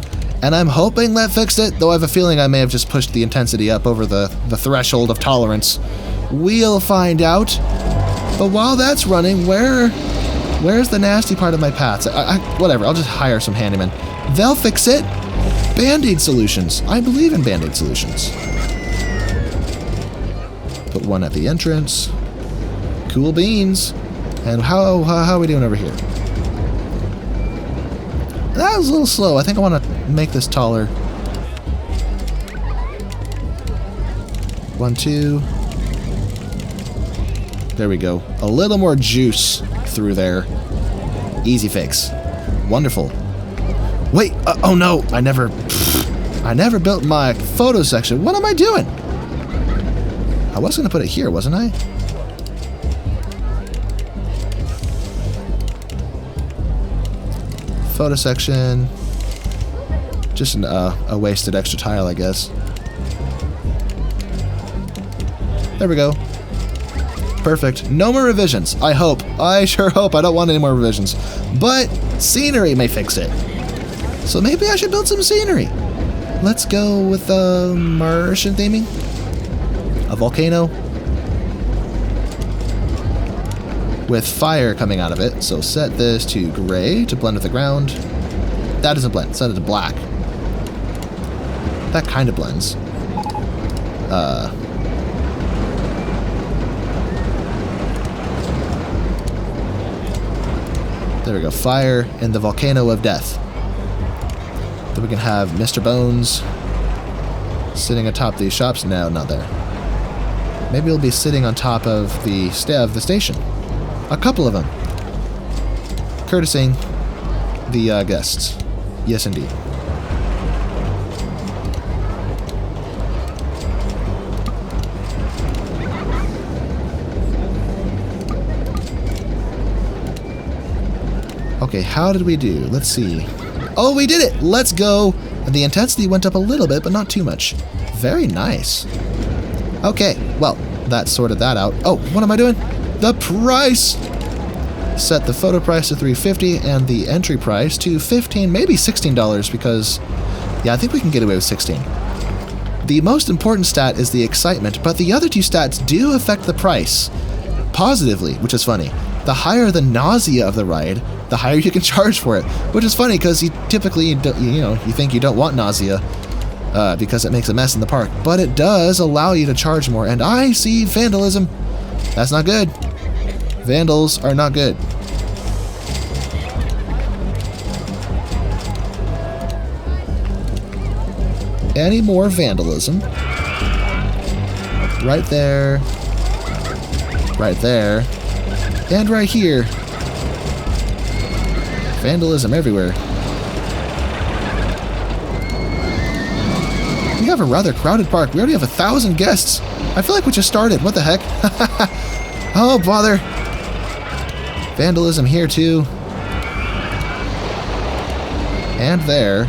And I'm hoping that fixed it, though I have a feeling I may have just pushed the intensity up over the threshold of tolerance. We'll find out. But while that's running, where's the nasty part of my paths? Whatever, I'll just hire some handymen. They'll fix it. Band-Aid solutions. I believe in Band-Aid solutions. Put one at the entrance. Cool beans. And how are we doing over here? That was a little slow. I think I want to make this taller. 1, 2. There we go. A little more juice through there. Easy fix. Wonderful. Wait. Oh no. I never built my photo section. What am I doing? I was going to put it here, wasn't I? Photo section. Just a wasted extra tile, I guess. There we go. Perfect. No more revisions. I hope. I sure hope. I don't want any more revisions. But scenery may fix it. So maybe I should build some scenery. Let's go with Martian theming. A volcano. With fire coming out of it. So set this to gray to blend with the ground. That doesn't blend. Set it to black. That kind of blends. There we go. Fire in the volcano of death. Then we can have Mr. Bones sitting atop these shops. No, not there. Maybe he'll be sitting on top of the station. A couple of them. Courtesying the guests. Yes, indeed. Okay, how did we do? Let's see. Oh, we did it! Let's go! And the intensity went up a little bit, but not too much. Very nice. Okay, well, that sorted that out. Oh, what am I doing? The price! Set the photo price to $3.50 and the entry price to $15, maybe $16 because, yeah, I think we can get away with 16. The most important stat is the excitement, but the other two stats do affect the price positively, which is funny. The higher the nausea of the ride, the higher you can charge for it, which is funny because you typically, you think you don't want nausea because it makes a mess in the park, but it does allow you to charge more, and I see vandalism. That's not good. Vandals are not good. Any more vandalism? Right there. Right there. And right here. Vandalism everywhere. We have a rather crowded park. We already have 1,000 guests. I feel like we just started. What the heck? Oh, bother. Vandalism here, too. And there.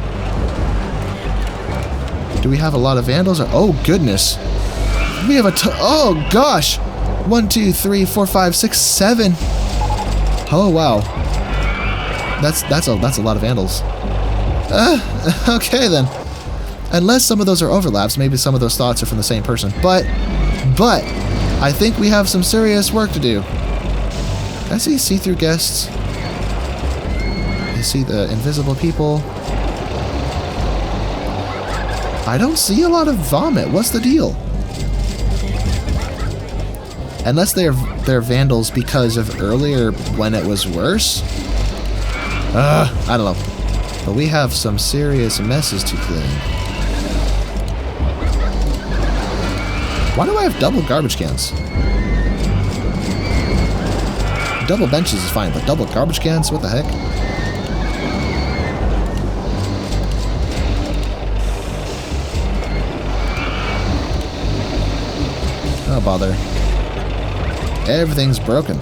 Do we have a lot of vandals? Oh, goodness. We have oh, gosh. 1, 2, 3, 4, 5, 6, 7. Oh, wow. That's a lot of vandals. Okay, then. Unless some of those are overlaps, maybe some of those thoughts are from the same person. But, I think we have some serious work to do. I see see-through guests. You see the invisible people. I don't see a lot of vomit. What's the deal? Unless they're vandals because of earlier when it was worse. I don't know. But we have some serious messes to clean. Why do I have double garbage cans? Double benches is fine, but double garbage cans? What the heck? Oh, bother. Everything's broken.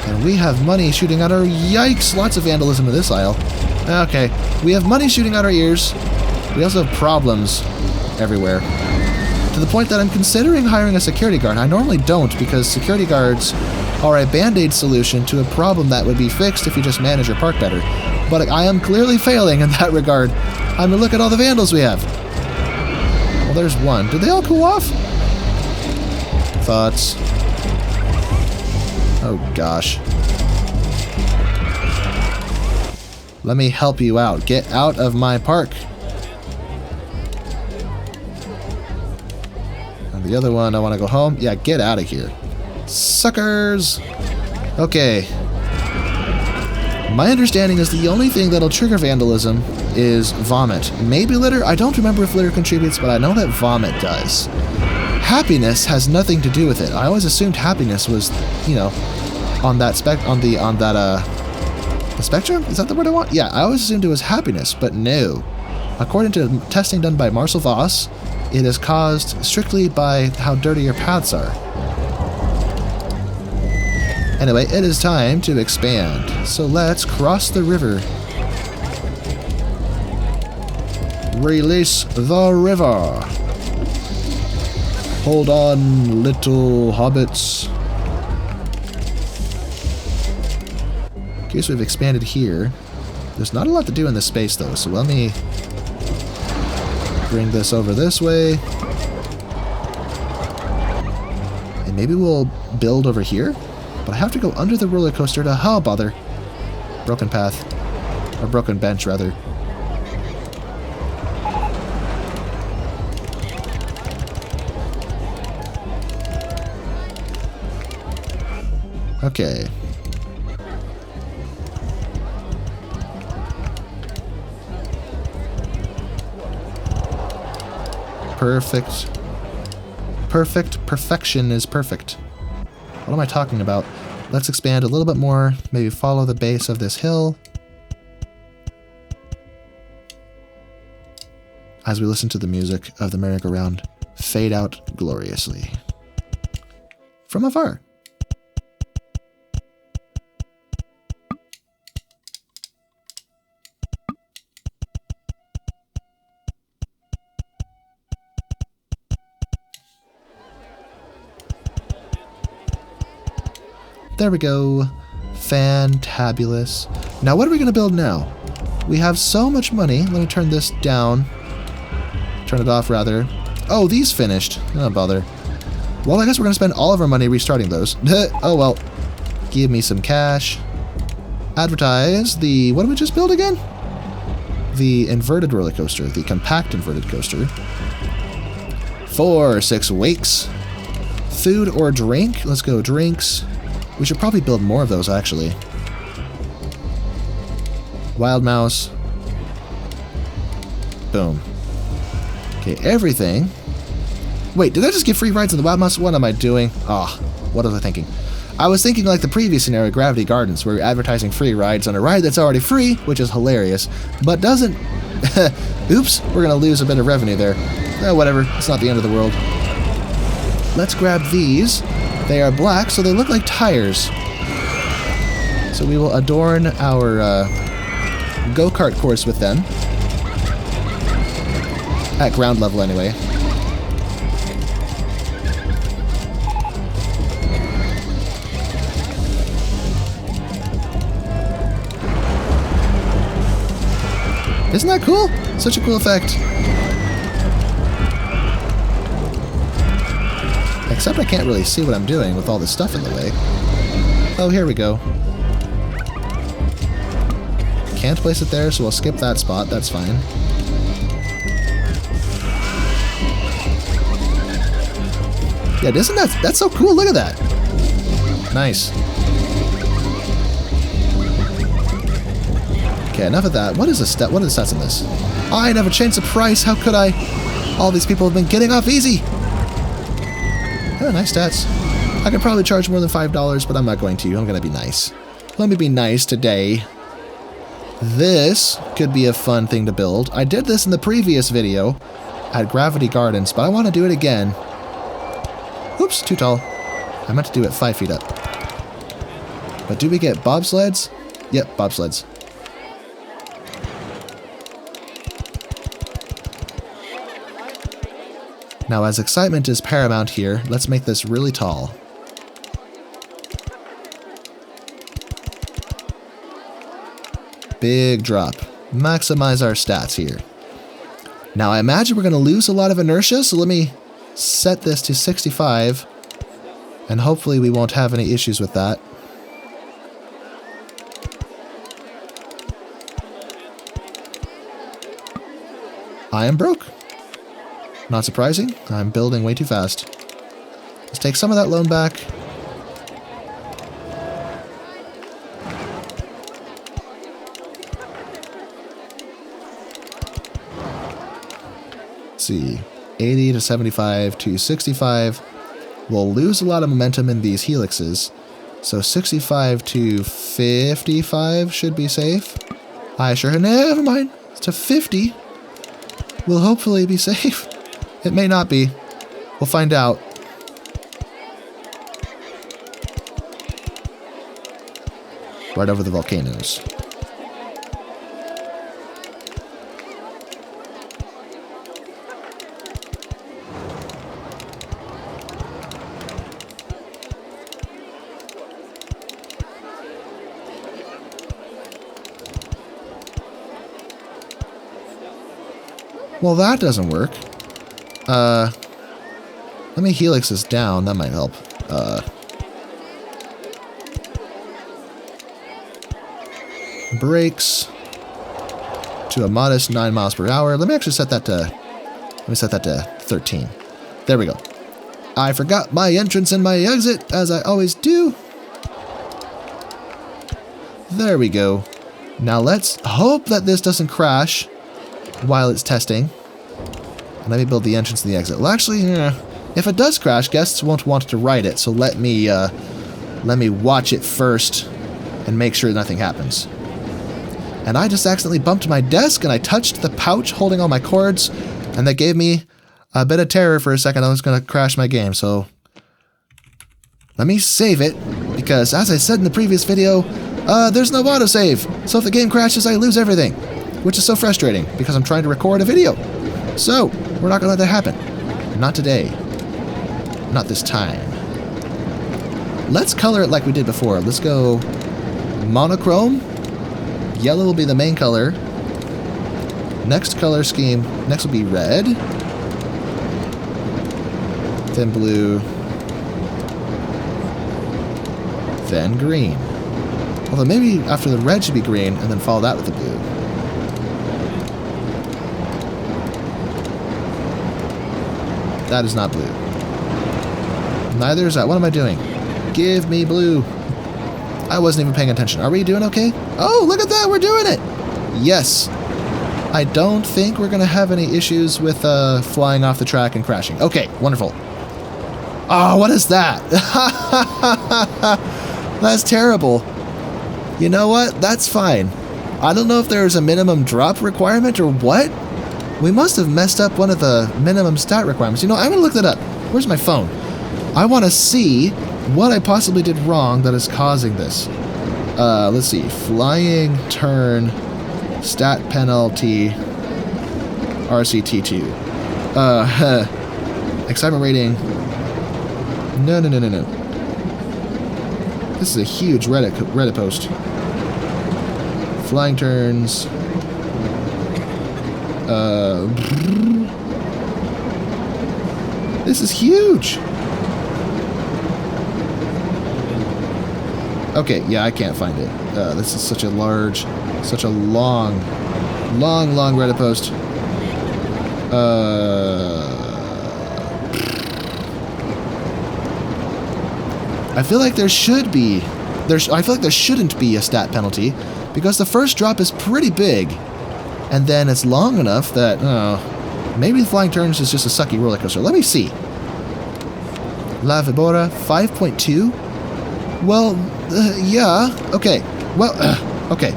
And we have money shooting out our... Yikes! Lots of vandalism in this aisle. Okay. We have money shooting out our ears. We also have problems everywhere. To the point that I'm considering hiring a security guard. I normally don't because security guards are a band-aid solution to a problem that would be fixed if you just manage your park better. But I am clearly failing in that regard. I mean, look at all the vandals we have. Well, there's one. Did they all cool off? Thoughts? Oh, gosh. Let me help you out. Get out of my park. And the other one, I want to go home. Yeah, get out of here. Suckers! Okay. My understanding is the only thing that'll trigger vandalism is vomit. Maybe litter? I don't remember if litter contributes, but I know that vomit does. Happiness has nothing to do with it. I always assumed happiness was, you know, on that the spectrum? Is that the word I want? Yeah, I always assumed it was happiness, but no. According to testing done by Marcel Voss, it is caused strictly by how dirty your paths are. Anyway, it is time to expand. So let's cross the river. Release the river. Hold on, little hobbits. In case we've expanded here. There's not a lot to do in this space though, so let me bring this over this way. And maybe we'll build over here? But I have to go under the roller coaster to... Oh, bother. Broken path. Or broken bench, rather. Okay. Perfect. Perfect. Perfection is perfect. What am I talking about? Let's expand a little bit more. Maybe follow the base of this hill. As we listen to the music of the merry-go-round fade out gloriously. From afar. There we go. Fantabulous. Now what are we going to build now? We have so much money. Let me turn this down. Turn it off, rather. Oh, these finished. Oh, bother. Well, I guess we're going to spend all of our money restarting those. Oh, well. Give me some cash. Advertise the... What did we just build again? The inverted roller coaster. The compact inverted coaster. 4, 6 wakes. Food or drink? Let's go drinks. We should probably build more of those, actually. Wild mouse. Boom. Okay, everything. Wait, did I just get free rides in the Wild Mouse? What am I doing? Ah, what was I thinking? I was thinking like the previous scenario, Gravity Gardens, where you're advertising free rides on a ride that's already free, which is hilarious, but doesn't... Oops, we're gonna lose a bit of revenue there. Whatever, it's not the end of the world. Let's grab these. They are black, so they look like tires. So we will adorn our go-kart course with them. At ground level, anyway. Isn't that cool? Such a cool effect. Except I can't really see what I'm doing with all this stuff in the way. Oh, here we go. Can't place it there, so we'll skip that spot. That's fine. Yeah, isn't that's so cool? Look at that. Nice. Okay, enough of that. What is the stat? What are the stats in this? I never changed the price. How could I? All these people have been getting off easy. Oh, nice stats. I could probably charge more than $5, but I'm not going to. I'm going to be nice. Let me be nice today. This could be a fun thing to build. I did this in the previous video at Gravity Gardens, but I want to do it again. Oops, too tall. I meant to do it 5 feet up. But do we get bobsleds? Yep, bobsleds. Now, as excitement is paramount here, let's make this really tall. Big drop. Maximize our stats here. Now I imagine we're going to lose a lot of inertia, so let me set this to 65. And hopefully we won't have any issues with that. I am broke. Not surprising. I'm building way too fast. Let's take some of that loan back. Let's see. 80 to 75 to 65. We'll lose a lot of momentum in these helixes. So 65 to 55 should be safe. Never mind. It's to 50. We'll hopefully be safe. It may not be. We'll find out. Right over the volcanoes. Well, that doesn't work. Let me helix this down. That might help. Brakes to a modest 9 miles per hour. Let me actually set that to 13. There we go. I forgot my entrance and my exit, as I always do. There we go. Now let's hope that this doesn't crash while it's testing. Let me build the entrance and the exit. Well, actually, if it does crash, guests won't want to ride it. So let me watch it first and make sure nothing happens. And I just accidentally bumped my desk and I touched the pouch holding all my cords, and that gave me a bit of terror for a second. I was going to crash my game. So let me save it, because as I said in the previous video, there's no autosave. So if the game crashes, I lose everything, which is so frustrating because I'm trying to record a video. So we're not going to let that happen. Not today. Not this time. Let's color it like we did before. Let's go monochrome. Yellow will be the main color. Next color scheme, next will be red. Then blue. Then green. Although maybe after the red should be green and then follow that with the blue. That is not blue. Neither is that. What am I doing? Give me blue. I wasn't even paying attention. Are we doing okay? Oh, look at that. We're doing it. Yes. I don't think we're going to have any issues with flying off the track and crashing. Okay, wonderful. Oh, what is that? That's terrible. You know what? That's fine. I don't know if there's a minimum drop requirement or what. We must have messed up one of the minimum stat requirements. You know, I'm going to look that up. Where's my phone? I want to see what I possibly did wrong that is causing this. Let's see. Flying turn, stat penalty, RCT2. Excitement rating. No. This is a huge Reddit post. Flying turns. This is huge. Okay, yeah, I can't find it. This is such a long Reddit post. I feel like there shouldn't be a stat penalty, because the first drop is pretty big, and then it's long enough that maybe the flying turns is just a sucky roller coaster. Let me see. La Vibora 5.2. Well, yeah. Okay. Well, okay.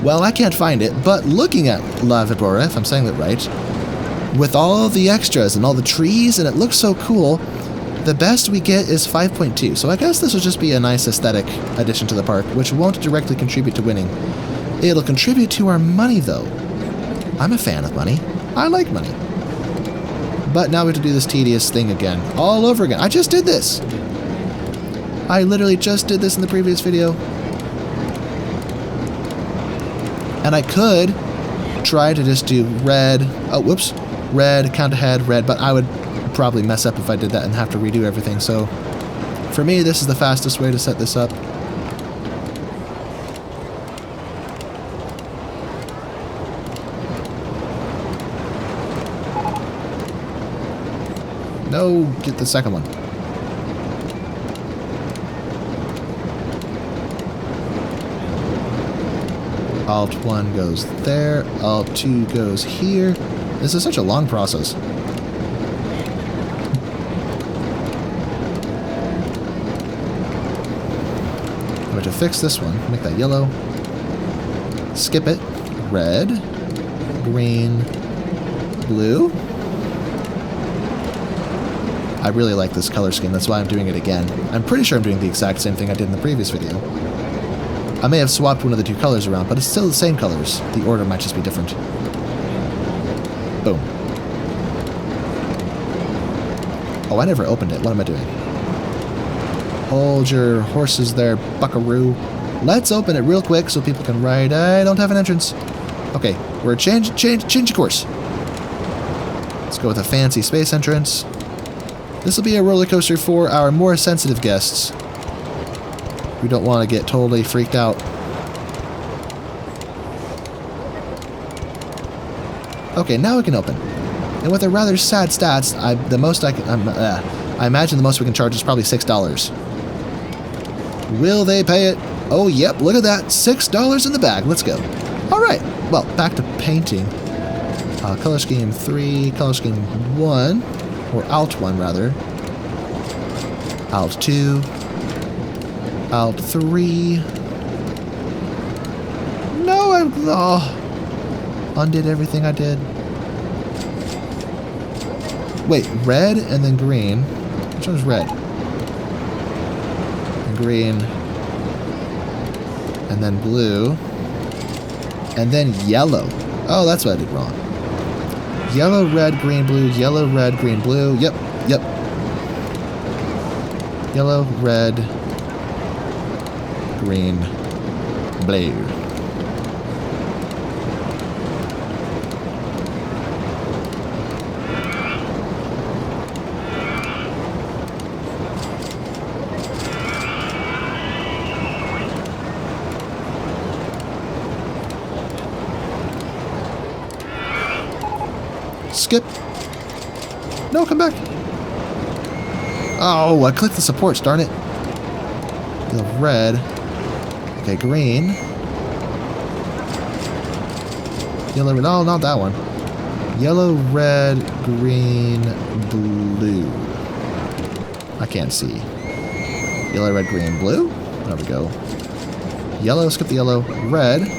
Well, I can't find it, but looking at La Vibora, if I'm saying that right, with all the extras and all the trees, and it looks so cool, the best we get is 5.2. So I guess this will just be a nice aesthetic addition to the park, which won't directly contribute to winning. It'll contribute to our money, though. I'm a fan of money. I like money. But now we have to do this tedious thing again. All over again. I just did this! I literally just did this in the previous video. And I could try to just do red. Oh, whoops. Red, count ahead, red. But I would probably mess up if I did that and have to redo everything. So for me, this is the fastest way to set this up. No, get the second one. Alt 1 goes there, Alt 2 goes here. This is such a long process. I'm going to fix this one, make that yellow. Skip it. Red, green, blue. I really like this color scheme, that's why I'm doing it again. I'm pretty sure I'm doing the exact same thing I did in the previous video. I may have swapped one of the two colors around, but it's still the same colors. The order might just be different. Boom. Oh, I never opened it. What am I doing? Hold your horses there, buckaroo. Let's open it real quick so people can ride. I don't have an entrance. Okay, we're change course. Let's go with a fancy space entrance. This will be a roller coaster for our more sensitive guests. We don't want to get totally freaked out. Okay, now we can open. And with a rather sad stats, I imagine the most we can charge is probably $6. Will they pay it? Oh, yep, look at that. $6 in the bag. Let's go. All right. Well, back to painting. Color scheme 3, color scheme 1, or Alt 1 rather. Alt 2. Alt 3. No, undid everything I did. Wait, red and then green. Which one's red? And green. And then blue. And then yellow. Oh, that's what I did wrong. Yellow, red, green, blue. Yellow, red, green, blue. Yep, yep. Yellow, red, green, blue. Skip. No, come back. Oh, I clicked the supports, darn it. The red. Okay, green. Yellow, no, not that one. Yellow, red, green, blue. I can't see. Yellow, red, green, blue. There we go. Yellow, skip the yellow. Red.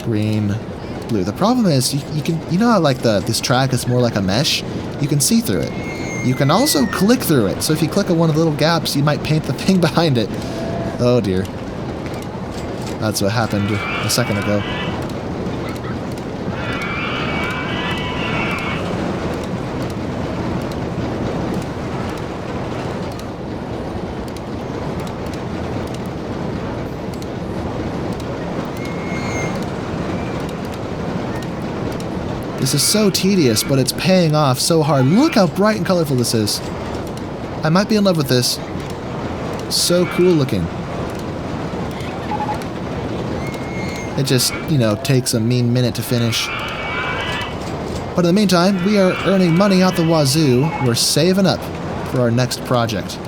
Green, blue. The problem is you know how like this track is more like a mesh? You can see through it. You can also click through it. So if you click on one of the little gaps, you might paint the thing behind it. Oh dear. That's what happened a second ago. This is so tedious, but it's paying off so hard. Look how bright and colorful this is. I might be in love with this. So cool looking. It just, you know, takes a mean minute to finish. But in the meantime, we are earning money out the wazoo. We're saving up for our next project.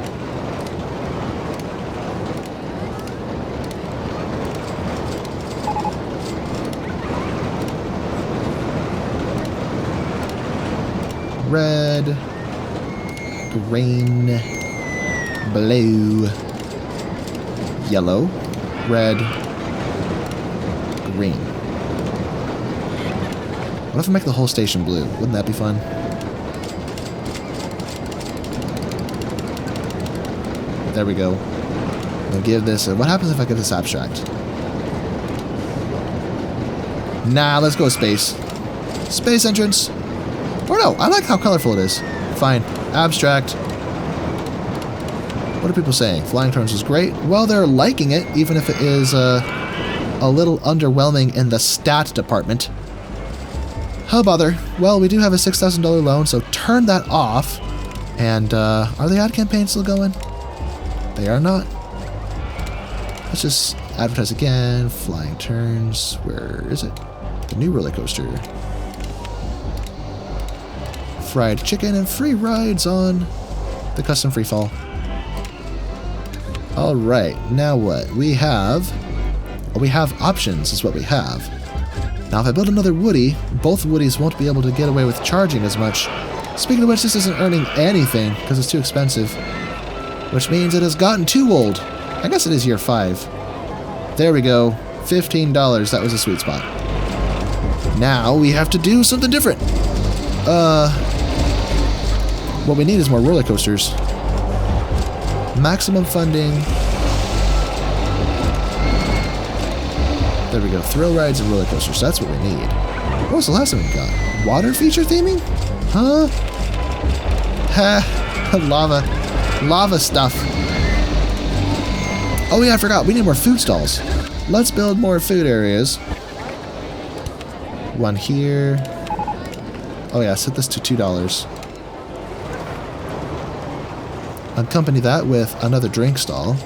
Red, green, blue, yellow, red, green. What if I make the whole station blue? Wouldn't that be fun? There we go. We'll give this a, what happens if I get this abstract? Nah, let's go with space. Space entrance. Or no, I like how colorful it is. Fine. Abstract. What are people saying? Flying turns is great. Well, they're liking it, even if it is a little underwhelming in the stat department. Oh, bother. Well, we do have a $6,000 loan, so turn that off. And, are the ad campaigns still going? They are not. Let's just advertise again. Flying turns. Where is it? The new roller coaster. Fried chicken and free rides on the custom free fall. Alright, now what? We have options is what we have. Now if I build another Woody, both Woodies won't be able to get away with charging as much. Speaking of which, this isn't earning anything because it's too expensive. Which means it has gotten too old. I guess it is year 5. There we go. $15. That was a sweet spot. Now we have to do something different. What we need is more roller coasters. Maximum funding. There we go. Thrill rides and roller coasters. That's what we need. What was the last one we got? Water feature theming? Huh? Ha. Lava stuff. Oh yeah, I forgot. We need more food stalls. Let's build more food areas. One here. Oh yeah, set this to $2. Accompany that with another drink stall.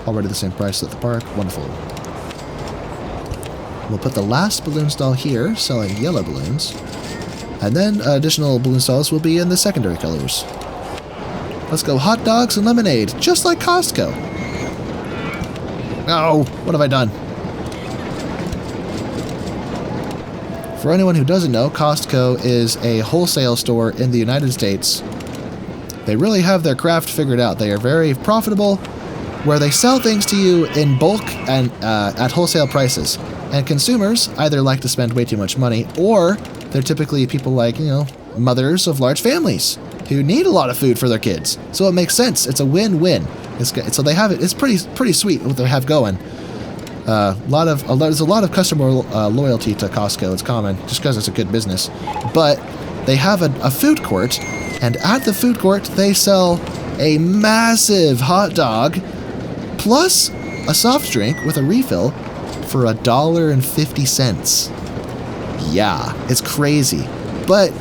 Already the same price at the park. Wonderful. We'll put the last balloon stall here, selling yellow balloons. And then additional balloon stalls will be in the secondary colors. Let's go hot dogs and lemonade, just like Costco. Oh, what have I done? For anyone who doesn't know, Costco is a wholesale store in the United States. They really have their craft figured out. They are very profitable, where they sell things to you in bulk and at wholesale prices. And consumers either like to spend way too much money, or they're typically people like, you know, mothers of large families who need a lot of food for their kids. So it makes sense. It's a win-win. So they have it. It's pretty sweet what they have going. There's a lot of customer loyalty to Costco. It's common just because it's a good business. But they have a food court, and at the food court they sell a massive hot dog plus a soft drink with a refill for $1.50. Yeah, it's crazy. But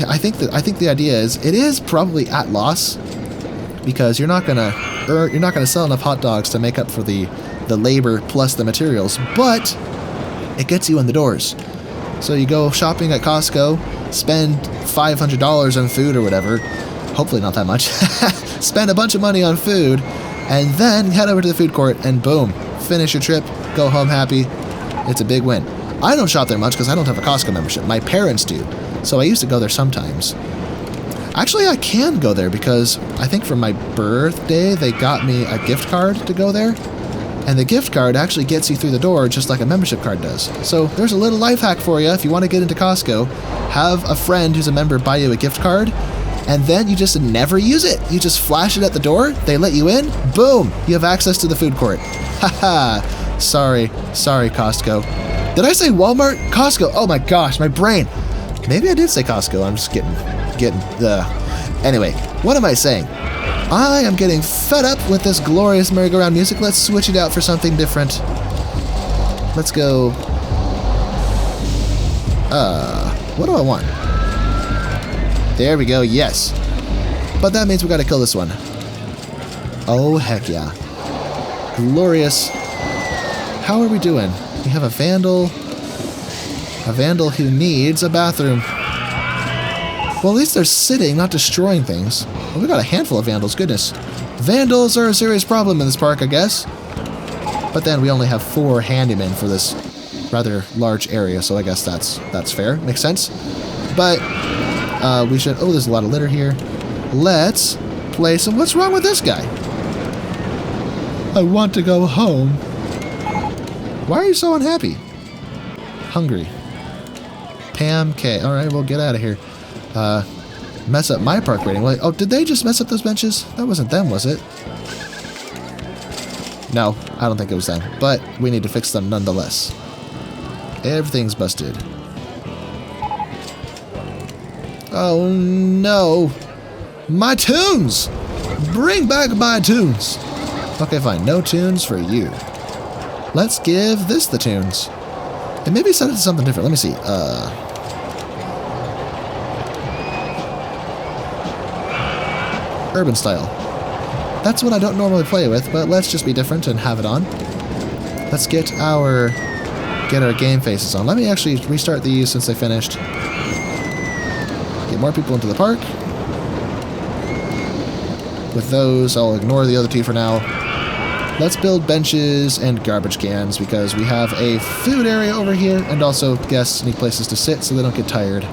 I think the idea is it is probably at loss because you're not gonna sell enough hot dogs to make up for the labor plus the materials, but it gets you in the doors. So you go shopping at Costco, spend $500 on food or whatever, hopefully not that much, spend a bunch of money on food, and then head over to the food court and boom, finish your trip, go home happy. It's a big win. I don't shop there much because I don't have a Costco membership. My parents do, so I used to go there sometimes. Actually, I can go there because I think for my birthday they got me a gift card to go there. And the gift card actually gets you through the door just like a membership card does. So there's a little life hack for you if you want to get into Costco. Have a friend who's a member buy you a gift card, and then you just never use it. You just flash it at the door, they let you in, boom, you have access to the food court. Haha, sorry Costco. Did I say Walmart? Costco, oh my gosh, my brain. Maybe I did say Costco, I'm just getting, Anyway, what am I saying? I am getting fed up with this glorious merry-go-round music. Let's switch it out for something different. Let's go. What do I want? There we go, yes. But that means we gotta kill this one. Oh, heck yeah. Glorious. How are we doing? We have a vandal. A vandal who needs a bathroom. Well, at least they're sitting, not destroying things. Well, we got a handful of vandals, goodness. Vandals are a serious problem in this park, I guess. But then we only have 4 handymen for this rather large area, so I guess that's fair. Makes sense. But we should... Oh, there's a lot of litter here. Let's play some... What's wrong with this guy? I want to go home. Why are you so unhappy? Hungry. Pam K. Alright, we'll get out of here. Mess up my park rating. Oh, did they just mess up those benches? That wasn't them, was it? No, I don't think it was them, but we need to fix them nonetheless. Everything's busted. Oh no! My tunes! Bring back my tunes! Okay, fine. No tunes for you. Let's give this the tunes. And maybe set it to something different. Let me see. Urban style. That's what I don't normally play with, but let's just be different and have it on. Let's get our game faces on. Let me actually restart these since they finished. Get more people into the park. With those, I'll ignore the other two for now. Let's build benches and garbage cans because we have a food area over here, and also guests need places to sit so they don't get tired.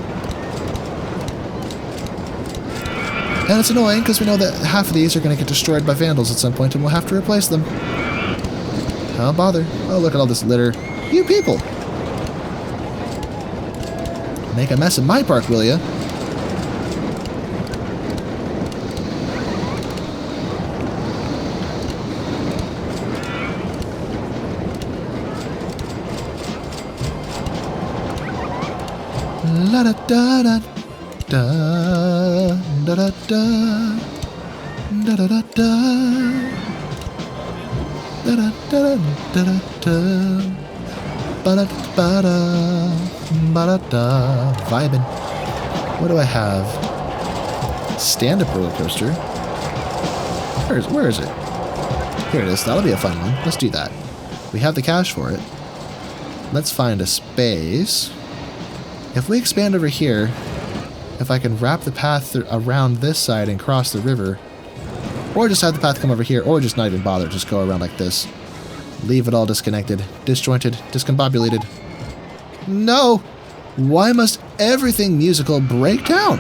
And it's annoying because we know that half of these are going to get destroyed by vandals at some point and we'll have to replace them. Don't bother. Oh, look at all this litter. You people! Make a mess of my park, will ya? La da da da da da da da da da da da da da da da ba da ba da vibing. What do I have? Stand-up roller coaster. Where is it? Here it is. That'll be a fun one. Let's do that. We have the cash for it. Let's find a space. If we expand over here, if I can wrap the path around this side and cross the river, or just have the path come over here, or just not even bother, just go around like this. Leave it all disconnected, disjointed, discombobulated. No! Why must everything musical break down?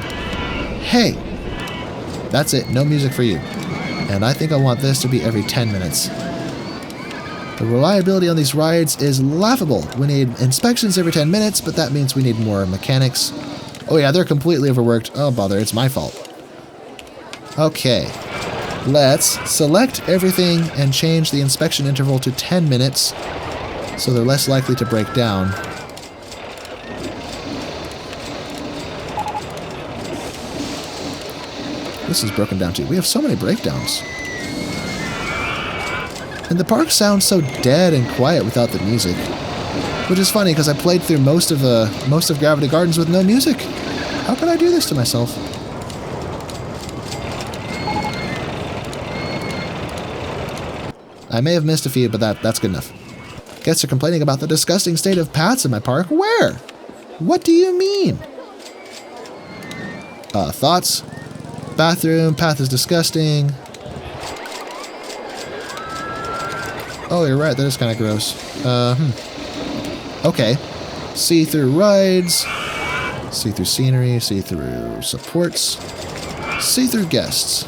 Hey! That's it, no music for you. And I think I want this to be every 10 minutes. The reliability on these rides is laughable. We need inspections every 10 minutes, but that means we need more mechanics. Oh yeah, they're completely overworked. Oh bother, it's my fault. Okay. Let's select everything and change the inspection interval to 10 minutes so they're less likely to break down. This is broken down too. We have so many breakdowns. And the park sounds so dead and quiet without the music. Which is funny because I played through most of Gravity Gardens with no music. How could I do this to myself? I may have missed a few, but that's good enough. Guests are complaining about the disgusting state of paths in my park. Where? What do you mean? Thoughts? Bathroom, path is disgusting. Oh, you're right, that is kind of gross. Okay. See-through rides. See-through scenery, see-through supports. See-through guests.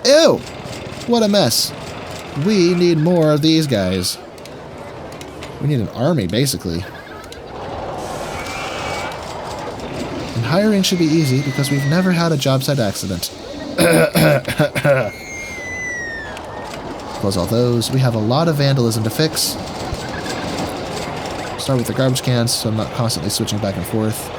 Ew! What a mess. We need more of these guys. We need an army, basically. And hiring should be easy because we've never had a job site accident. Close all those. We have a lot of vandalism to fix. Start with the garbage cans so I'm not constantly switching back and forth.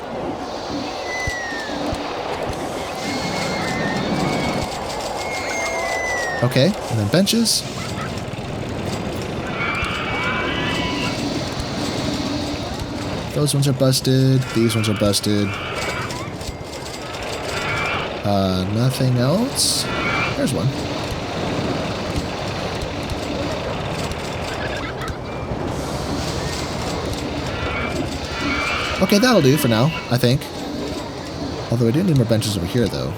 Okay, and then benches. Those ones are busted. These ones are busted. Nothing else. There's one. Okay, that'll do for now, I think. Although I do need more benches over here, though.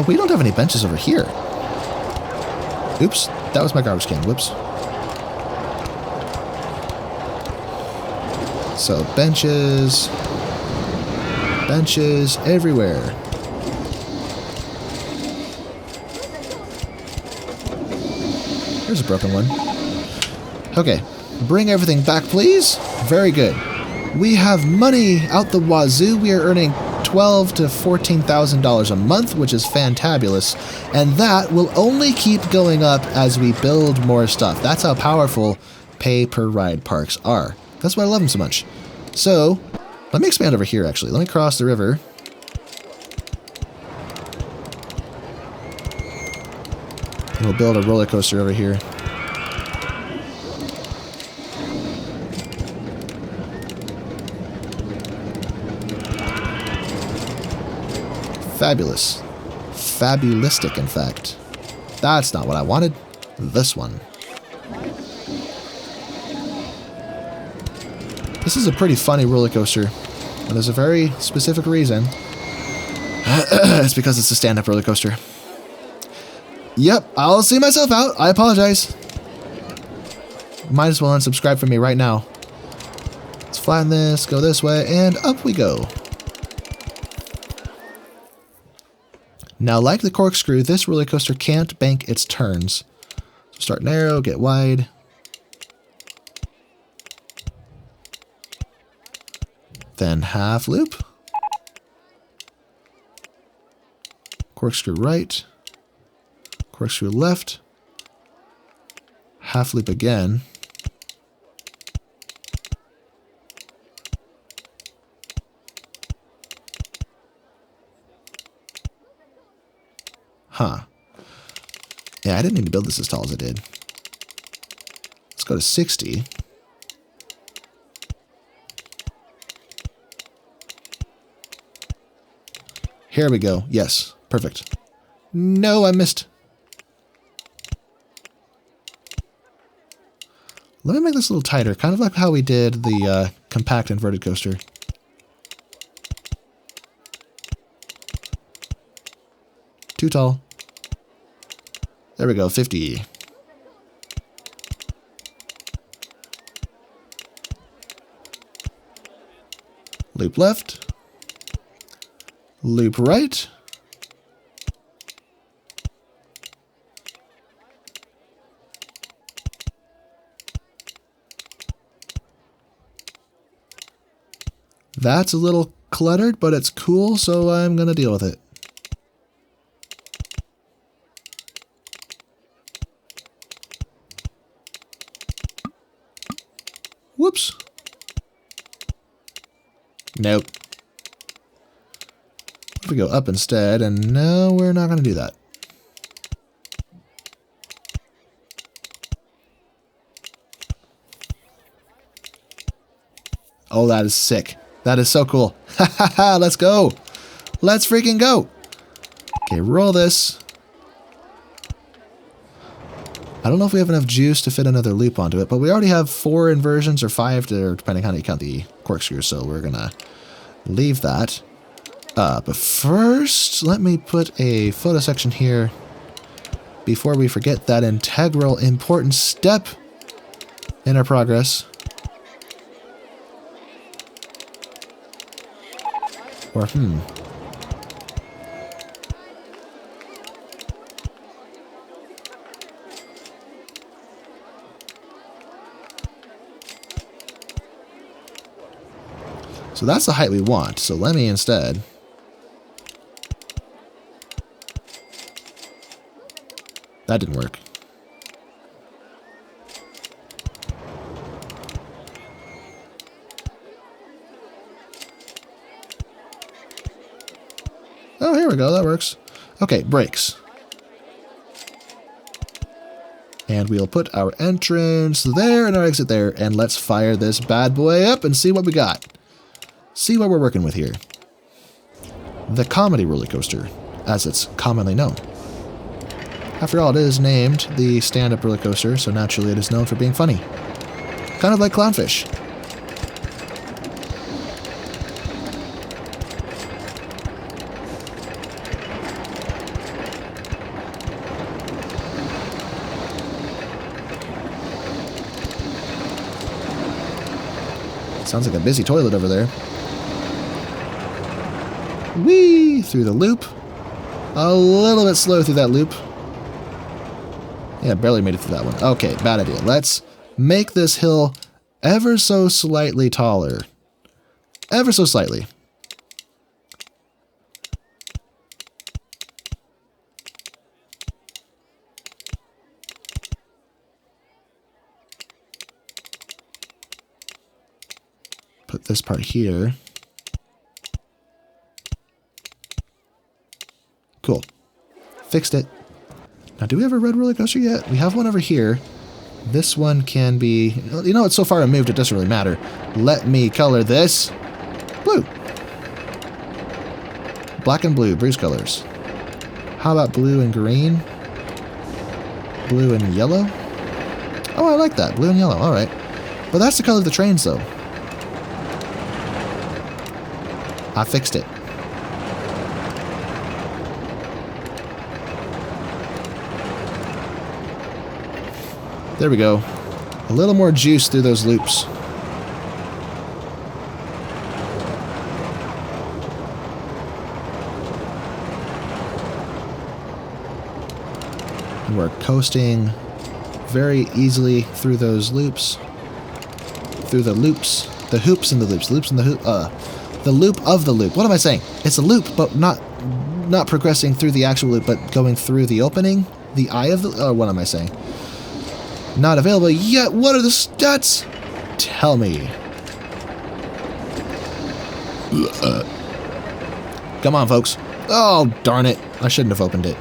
We don't have any benches over here. Oops, that was my garbage can. Whoops. So, benches. Benches everywhere. There's a broken one. Okay, bring everything back, please. Very good. We have money out the wazoo. We are earning $12,000 to $14,000 a month, which is fantabulous. And that will only keep going up as we build more stuff. That's how powerful pay-per-ride parks are. That's why I love them so much. So, let me expand over here, actually. Let me cross the river. And we'll build a roller coaster over here. Fabulous. Fabulistic, in fact. That's not what I wanted. This one. This is a pretty funny roller coaster. And there's a very specific reason. It's because it's a stand-up roller coaster. Yep, I'll see myself out. I apologize. Might as well unsubscribe from me right now. Let's flatten this, go this way, and up we go. Now, like the corkscrew, this roller coaster can't bank its turns. So start narrow, get wide. Then half loop. Corkscrew right. Corkscrew left. Half loop again. Huh. Yeah, I didn't need to build this as tall as I did. Let's go to 60. Here we go. Yes. Perfect. No, I missed. Let me make this a little tighter, kind of like how we did the compact inverted coaster. Too tall. There we go, 50. Loop left. Loop right. That's a little cluttered, but it's cool, so I'm going to deal with it. Whoops. Nope. If we go up instead, and no, we're not going to do that. Oh, that is sick. That is so cool. Ha ha ha, let's go. Let's freaking go. Okay, roll this. I don't know if we have enough juice to fit another loop onto it, but we already have 4 inversions or 5, depending on how you count the corkscrew, so we're going to leave that. But first, let me put a photo section here before we forget that integral, important step in our progress. Or, So that's the height we want. So let me instead that didn't work. Oh, here we go. That works. Okay, brakes. And we'll put our entrance there and our exit there. And let's fire this bad boy up and see what we got. See what we're working with here. The comedy roller coaster, as it's commonly known. After all, it is named the stand-up roller coaster, so naturally it is known for being funny. Kind of like clownfish. Sounds like a busy toilet over there. Whee! Through the loop. A little bit slow through that loop. Yeah, barely made it through that one. Okay, bad idea. Let's make this hill ever so slightly taller. Ever so slightly. put this part here. Cool. Fixed it. Now, do we have a red roller coaster yet? We have one over here. This one can be... You know, it's so far removed, it doesn't really matter. Let me color this. Blue. Black and blue, Bruce colors. How about blue and green? Blue and yellow? Oh, I like that. Blue and yellow. All right. But that's the color of the trains, though. I fixed it. There we go. A little more juice through those loops. And we're coasting very easily through those loops. Through the loops. The hoops and the loops. Loops and the hoop. The loop of the loop. What am I saying? It's a loop, but not progressing through the actual loop, but going through the opening? The eye of the... what am I saying? Not available yet. What are the stats? Tell me. Come on, folks. Oh, darn it. I shouldn't have opened it.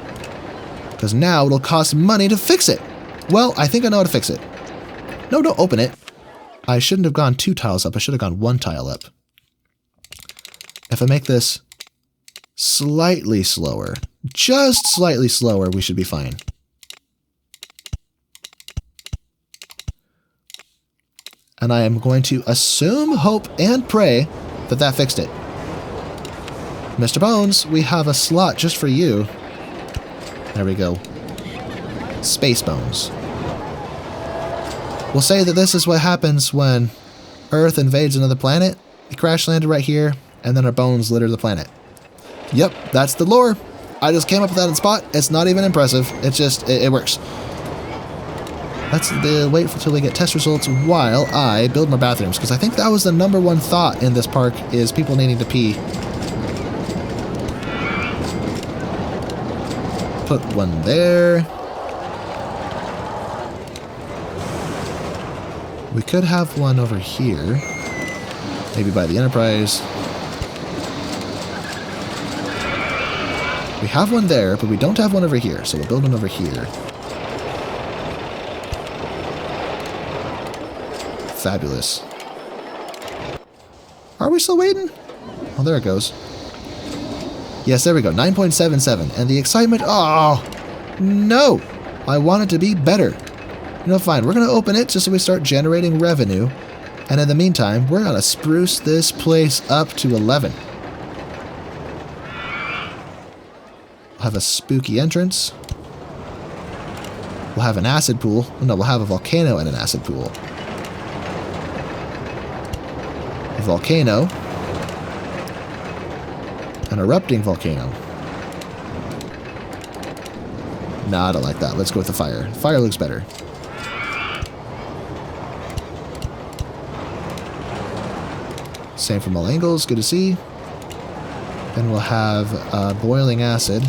Because now it'll cost money to fix it. Well, I think I know how to fix it. No, don't open it. I shouldn't have gone 2 tiles up. I should have gone 1 tile up. If I make this slightly slower, just slightly slower, we should be fine. And I am going to assume, hope, and pray that that fixed it. Mr. Bones, we have a slot just for you. There we go. Space Bones. We'll say that this is what happens when Earth invades another planet. We crash landed right here, and then our bones litter the planet. Yep, that's the lore. I just came up with that on the spot. It's not even impressive. It's just, it works. Let's wait until we get test results while I build my bathrooms, because I think that was the #1 thought in this park, is people needing to pee. Put one there. We could have one over here. Maybe by the Enterprise. We have one there, but we don't have one over here, so we'll build one over here. Fabulous. Are we still waiting? Oh, there it goes. Yes, there we go. 9.77. And the excitement... Oh, no. I want it to be better. You know, fine. We're going to open it just so we start generating revenue. And in the meantime, we're going to spruce this place up to 11. We'll have a spooky entrance. We'll have an acid pool. No, we'll have a volcano and an acid pool. Volcano, an erupting volcano. Nah, I don't like that. Let's go with the fire. Fire looks better. Same from all angles. Good to see. Then we'll have boiling acid.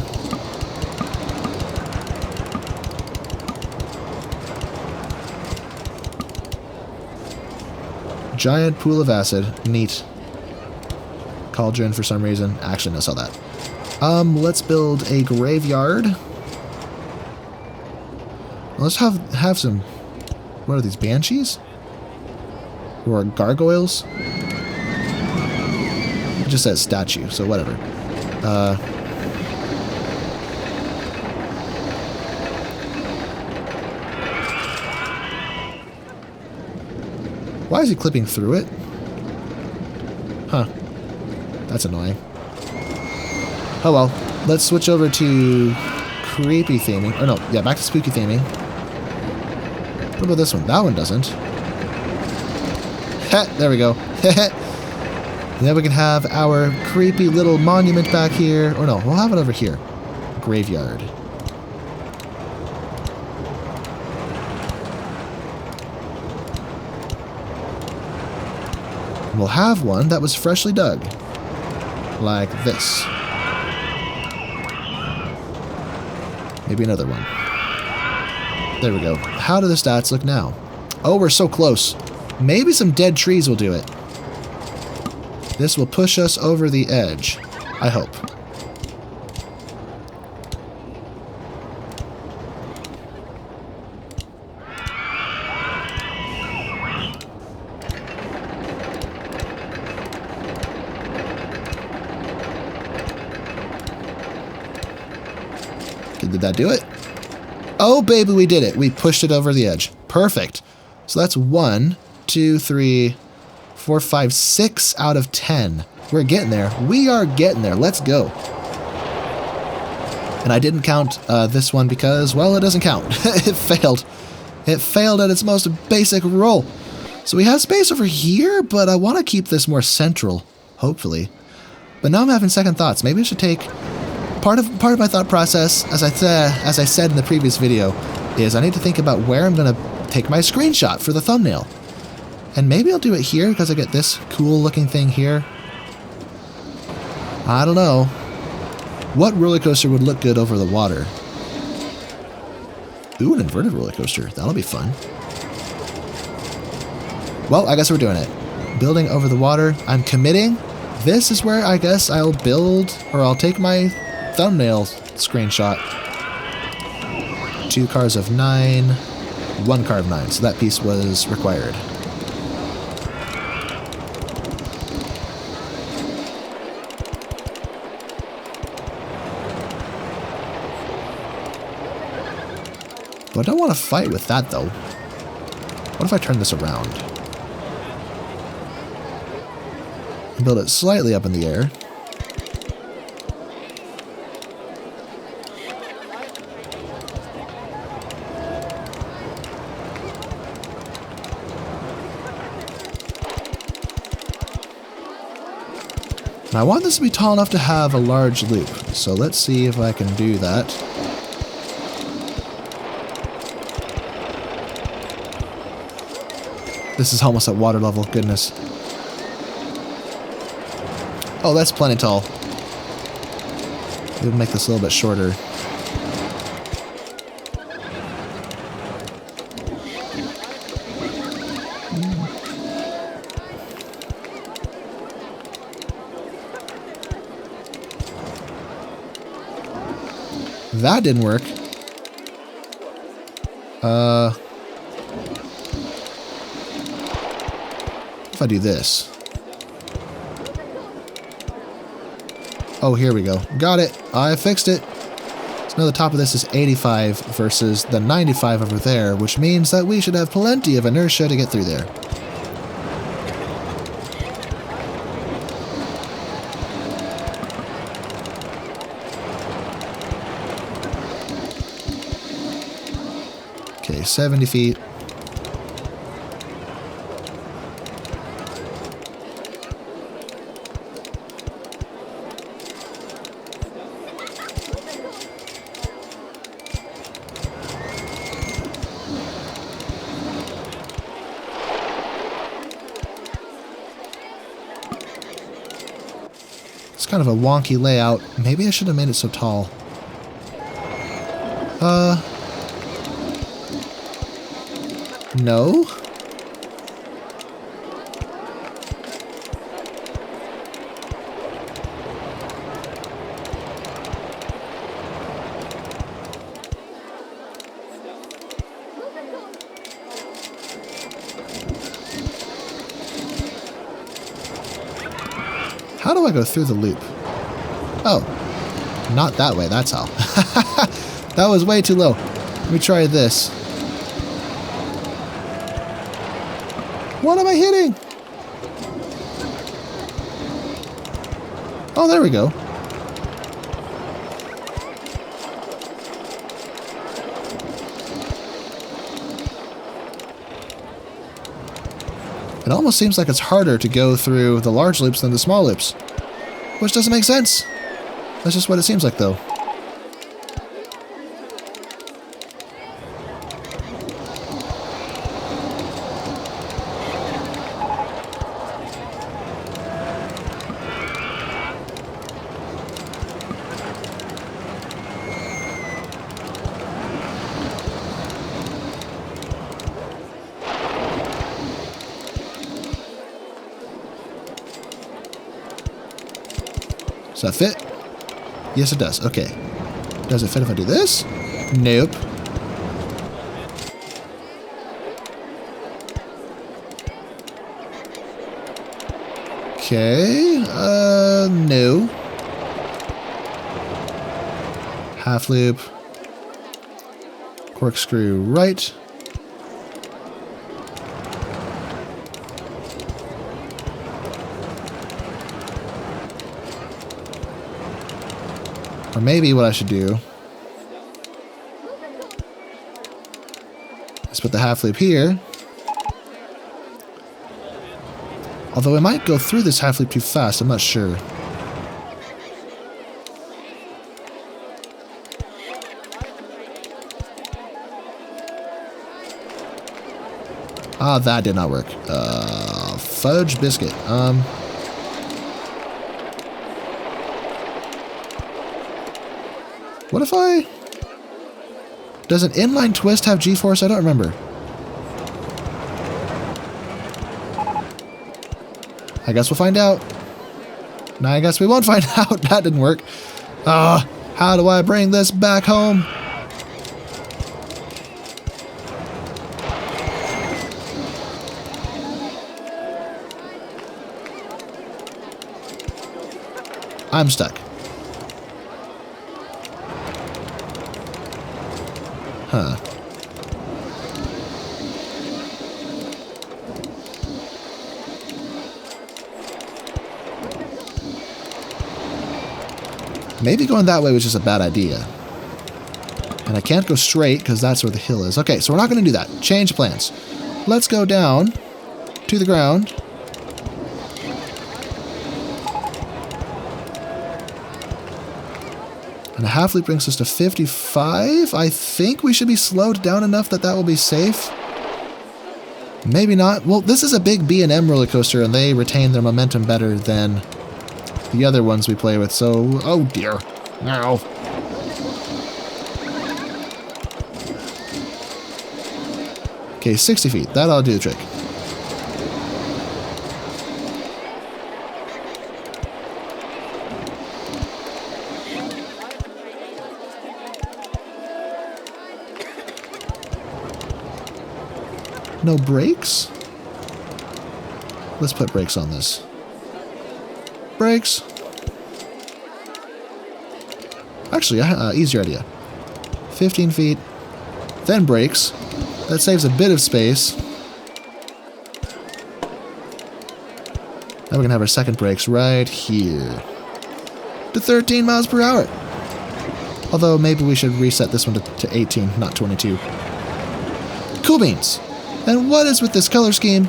Giant pool of acid. Neat. Cauldron for some reason. Actually, no, I saw that. Let's build a graveyard. Let's have some... What are these, banshees? Or gargoyles? It just says statue, so whatever. Why is he clipping through it? Huh. That's annoying. Oh well. Let's switch over to creepy theming. Oh no, yeah, back to spooky theming. What about this one? That one doesn't. Heh, there we go. Then we can have our creepy little monument back here. Or no, we'll have it over here. Graveyard. We'll have one that was freshly dug. Like this. Maybe another one. There we go. How do the stats look now? Oh, we're so close. Maybe some dead trees will do it. This will push us over the edge. I hope. Did that do it? Oh, baby, we did it. We pushed it over the edge. Perfect. So that's 1, 2, 3, 4, 5, 6 out of 10. We're getting there. We are getting there. Let's go. And I didn't count this one because, well, it doesn't count. It failed. It failed at its most basic roll. So we have space over here, but I want to keep this more central, hopefully. But now I'm having second thoughts. Maybe I should take... Part of my thought process, as I said in the previous video, is I need to think about where I'm going to take my screenshot for the thumbnail. And maybe I'll do it here because I get this cool looking thing here. I don't know. What roller coaster would look good over the water? Ooh, an inverted roller coaster. That'll be fun. Well, I guess we're doing it. Building over the water. I'm committing. This is where I guess I'll build, or I'll take my thumbnail screenshot. 2 cars of 9, 1 car of 9. So that piece was required. But I don't want to fight with that though. What if I turn this around? Build it slightly up in the air. And I want this to be tall enough to have a large loop, so let's see if I can do that. This is almost at water level, goodness. Oh, that's plenty tall. We'll make this a little bit shorter. That didn't work. If I do this. Oh, here we go. Got it. I fixed it. So now the top of this is 85 versus the 95 over there, which means that we should have plenty of inertia to get through there. Okay, 70 feet. It's kind of a wonky layout. Maybe I should have made it so tall. No? How do I go through the loop? Oh, not that way, that's how. That was way too low. Let me try this. What am I hitting? Oh, there we go. It almost seems like it's harder to go through the large loops than the small loops. Which doesn't make sense. That's just what it seems like, though. that fit? Yes, it does. Okay. Does it fit if I do this? Nope. Okay. No. Half loop. Corkscrew right. Or maybe what I should do is put the half loop here. Although I might go through this half loop too fast, I'm not sure. Ah, that did not work. Fudge biscuit. What if I... Does an inline twist have G-force? I don't remember. I guess we'll find out. No, I guess we won't find out. That didn't work. How do I bring this back home? I'm stuck. Huh. Maybe going that way was just a bad idea. And I can't go straight because that's where the hill is. Okay, so we're not going to do that. Change plans. Let's go down to the ground. And a half loop brings us to 55. I think we should be slowed down enough that that will be safe. Maybe not. Well, this is a big B&M roller coaster, and they retain their momentum better than the other ones we play with. So, oh dear. No. Okay, 60 feet. That ought to do the trick. No brakes? Let's put brakes on this. Brakes. Actually, easier idea. 15 feet, then brakes. That saves a bit of space. Now we're gonna have our second brakes right here. To 13 miles per hour. Although maybe we should reset this one to 18, not 22. Cool beans. And what is with this color scheme?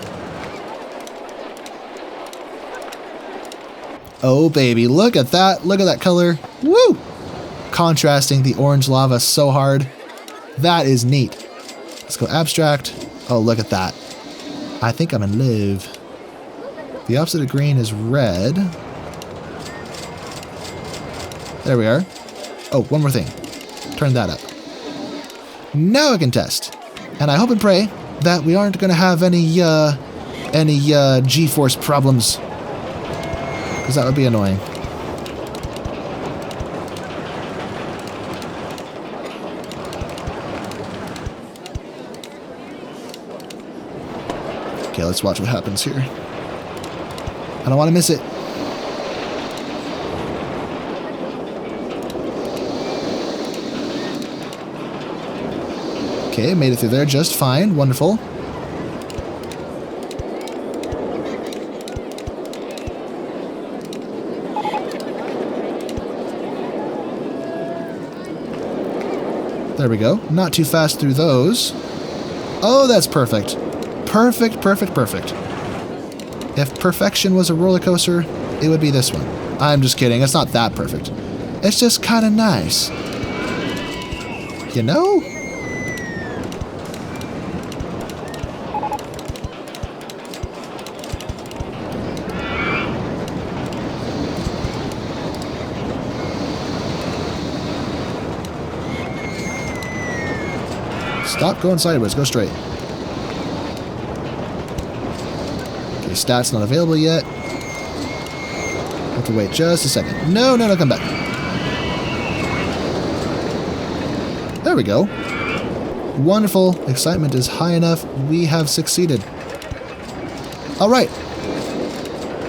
Oh baby, look at that. Look at that color. Woo! Contrasting the orange lava so hard. That is neat. Let's go abstract. Oh, look at that. I think I'm in love. The opposite of green is red. There we are. Oh, one more thing. Turn that up. Now I can test. And I hope and pray that we aren't going to have any G-force problems. Because that would be annoying. Okay, let's watch what happens here. I don't want to miss it. Okay, made it through there just fine. Wonderful. There we go. Not too fast through those. Oh, that's perfect. Perfect, perfect, perfect. If perfection was a roller coaster, it would be this one. I'm just kidding. It's not that perfect. It's just kind of nice. You know? Stop going sideways. Go straight. Okay, stats not available yet. to wait just a second. No, no, no, come back. There we go. Wonderful. Excitement is high enough. We have succeeded. All right.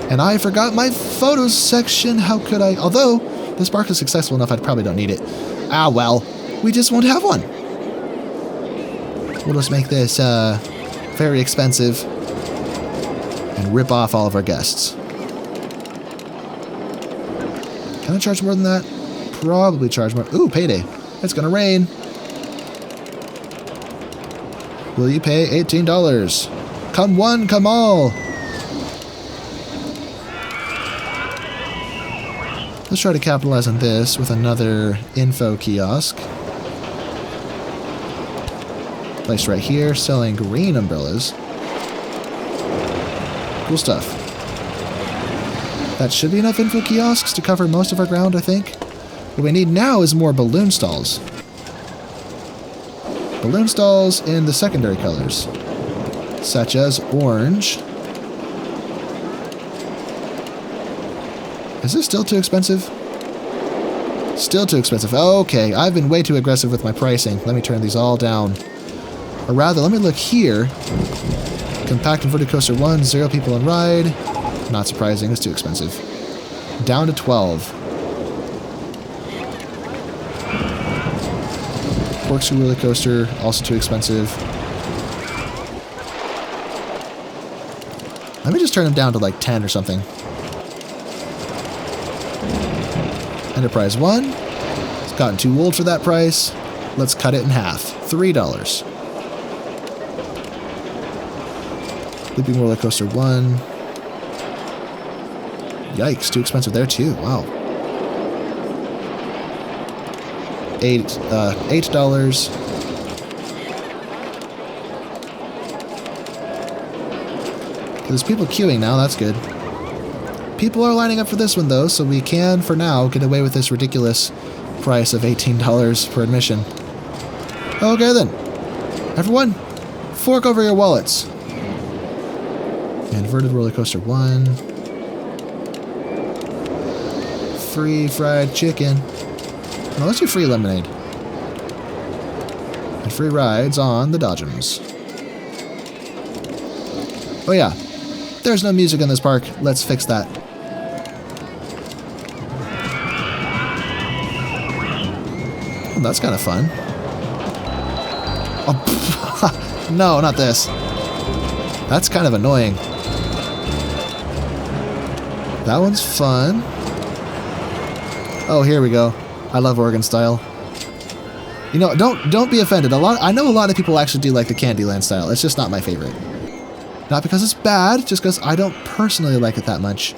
And I forgot my photos section. How could I? Although this park is successful enough, I probably don't need it. Ah, well. We just won't have one. We'll just make this very expensive and rip off all of our guests. Can I charge more than that? Probably charge more. Ooh, payday. It's gonna rain. Will you pay $18? Come one, come all. Let's try to capitalize on this with another info kiosk. Placed right here, selling green umbrellas. Cool stuff. That should be enough info kiosks to cover most of our ground, I think. What we need now is more balloon stalls. Balloon stalls in the secondary colors, such as orange. Is this still too expensive? Still too expensive. Okay, I've been way too aggressive with my pricing. Let me turn these all down. Or rather, let me look here. Compact inverted coaster 1, 0 people on ride. Not surprising, it's too expensive. Down to 12. Corkscrew roller coaster, also too expensive. Let me just turn them down to like 10 or something. Enterprise 1. It's gotten too old for that price. Let's cut it in half. $3. Looping roller coaster 1. Yikes, too expensive there too. Wow. $8. There's people queuing now, that's good. People are lining up for this one though, so we can, for now, get away with this ridiculous price of $18 per admission. Okay then. Everyone, fork over your wallets. Inverted roller coaster 1. Free fried chicken. No, let's do free lemonade. And free rides on the Dodgems. Oh yeah, there's no music in this park. Let's fix that. Oh, that's kind of fun. Oh, no, not this. That's kind of annoying. That one's fun. Oh, here we go. I love Oregon style. You know, don't be offended. I know a lot of people actually do like the Candyland style. It's just not my favorite. Not because it's bad, just because I don't personally like it that much.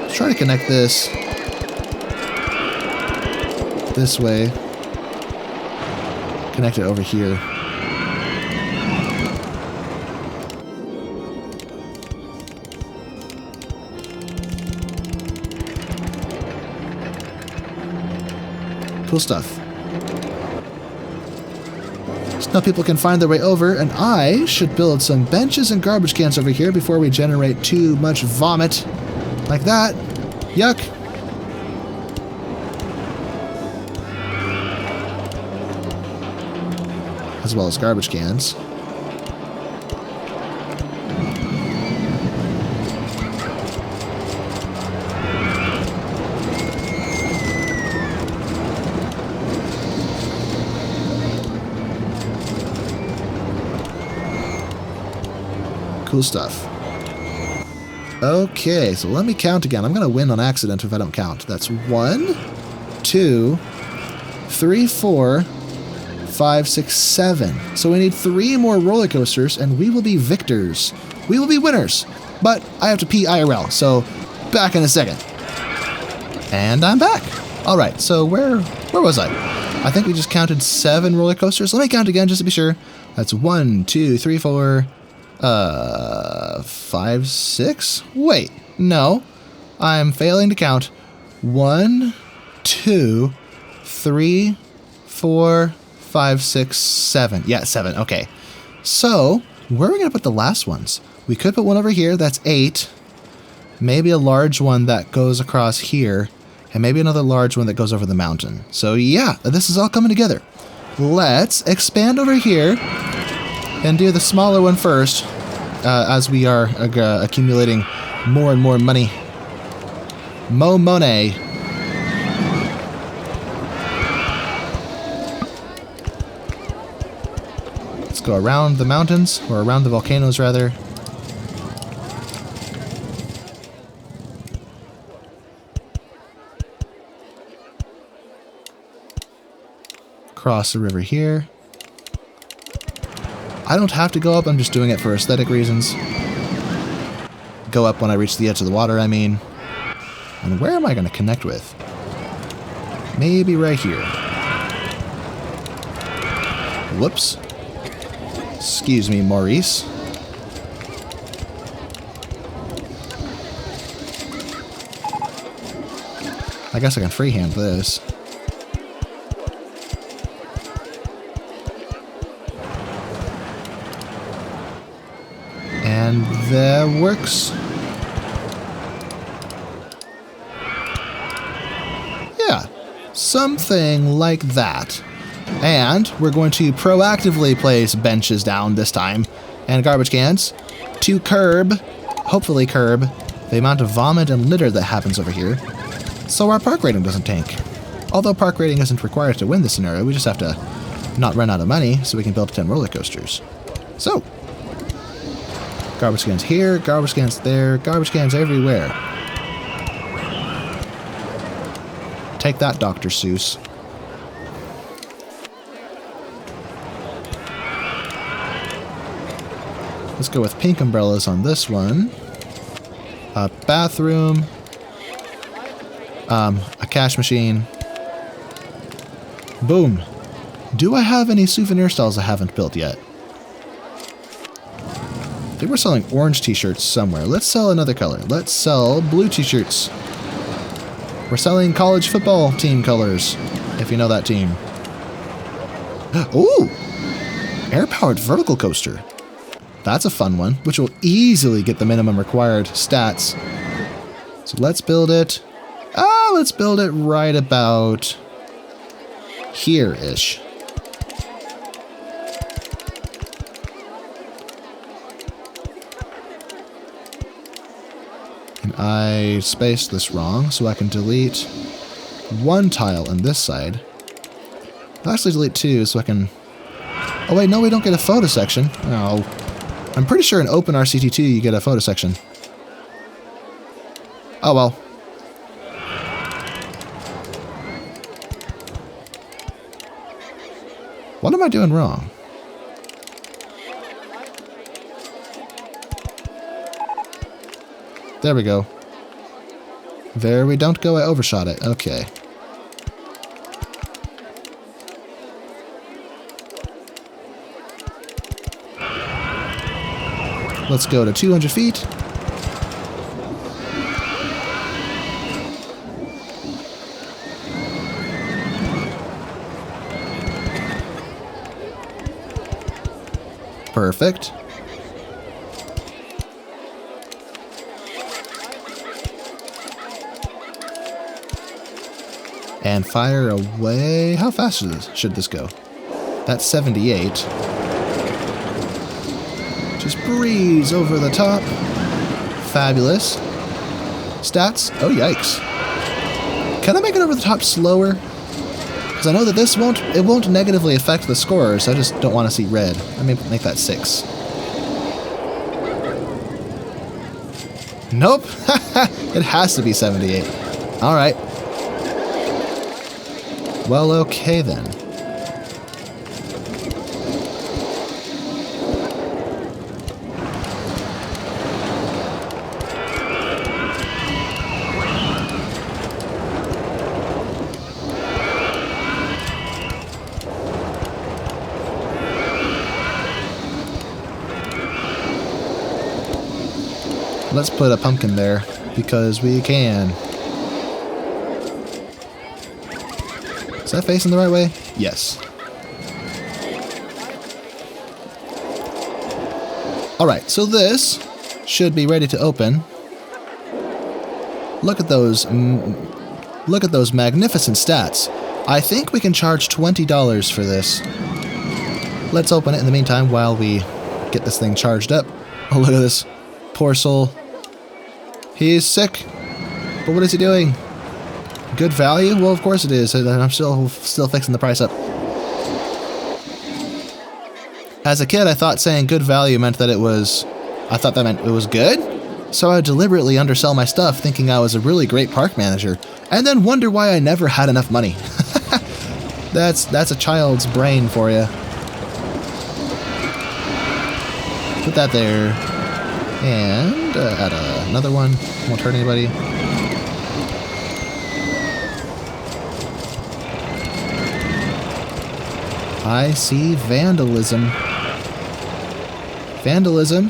Let's try to connect this way. Connect it over here. Cool stuff. So now people can find their way over, and I should build some benches and garbage cans over here before we generate too much vomit. Like that. Yuck. As well as garbage cans. Cool stuff. Okay, so let me count again. I'm going to win on accident if I don't count. That's 1, 2, 3, 4, 5, 6, 7. So we need 3 more roller coasters, and we will be victors. We will be winners. But I have to pee IRL, so back in a second. And I'm back. All right, so where was I? I think we just counted 7 roller coasters. Let me count again just to be sure. That's 1, 2, 3, 4... 5, 6? Wait, no. I'm failing to count. 1, 2, 3, 4, 5, 6, 7. Yeah, 7. Okay. So, Where are we going to put the last ones? We could put one over here. That's 8. Maybe a large one that goes across here. And maybe another large one that goes over the mountain. So yeah, this is all coming together. Let's expand over here and do the smaller one first, as we are accumulating more and more money. Mo money. Let's go around the mountains, or around the volcanoes rather. Cross the river here. I don't have to go up, I'm just doing it for aesthetic reasons. Go up when I reach the edge of the water, I mean. And where am I going to connect with? Maybe right here. Whoops. Excuse me, Maurice. I guess I can freehand this. And that works. Yeah, something like that. And we're going to proactively place benches down this time, and garbage cans to curb, hopefully curb, the amount of vomit and litter that happens over here, so our park rating doesn't tank. Although park rating isn't required to win this scenario, we just have to not run out of money so we can build 10 roller coasters. So, garbage cans here, garbage cans there, garbage cans everywhere. Take that, Dr. Seuss. Let's go with pink umbrellas on this one. A bathroom. A cash machine. Boom. Do I have any souvenir stalls I haven't built yet? I think we're selling orange t-shirts somewhere. Let's sell another color. Let's sell blue t-shirts. We're selling college football team colors, if you know that team. Ooh! Air-powered vertical coaster. That's a fun one, which will easily get the minimum required stats. So let's build it. Let's build it right about here-ish. And I spaced this wrong, so I can delete one tile on this side. I'll actually delete 2, so I can... Oh wait, no, we don't get a photo section. Oh. I'm pretty sure in Open RCT2 you get a photo section. Oh well. What am I doing wrong? There we go. There we don't go, I overshot it. Okay. Let's go to 200 feet. Perfect. And fire away. How fast should this go? That's 78. Just breeze over the top. Fabulous. Stats. Oh, yikes. Can I make it over the top slower? Because I know that this won't negatively affect the scores. I just don't want to see red. Let me make that 6. Nope. It has to be 78. All right. Well, okay then. Let's put a pumpkin there, because we can. Is that facing the right way? Yes. Alright, so this should be ready to open. Look at those magnificent stats. I think we can charge $20 for this. Let's open it in the meantime while we get this thing charged up. Oh, look at this. Poor soul. He's sick. But what is he doing? Good value? Well, of course it is. I'm still fixing the price up. As a kid, I thought saying good value meant that it was... I thought that meant it was good? So I would deliberately undersell my stuff thinking I was a really great park manager, and then wonder why I never had enough money. That's a child's brain for you. Put that there. And add another one. Won't hurt anybody. I see vandalism. Vandalism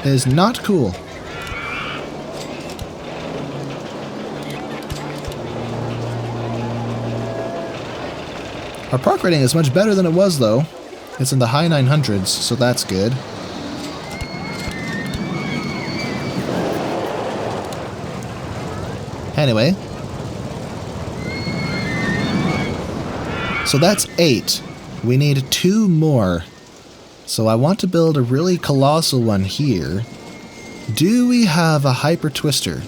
is not cool. Our park rating is much better than it was, though. It's in the high 900s, so that's good. Anyway. So that's 8. We need 2 more. So I want to build a really colossal one here. Do we have a hyper twister?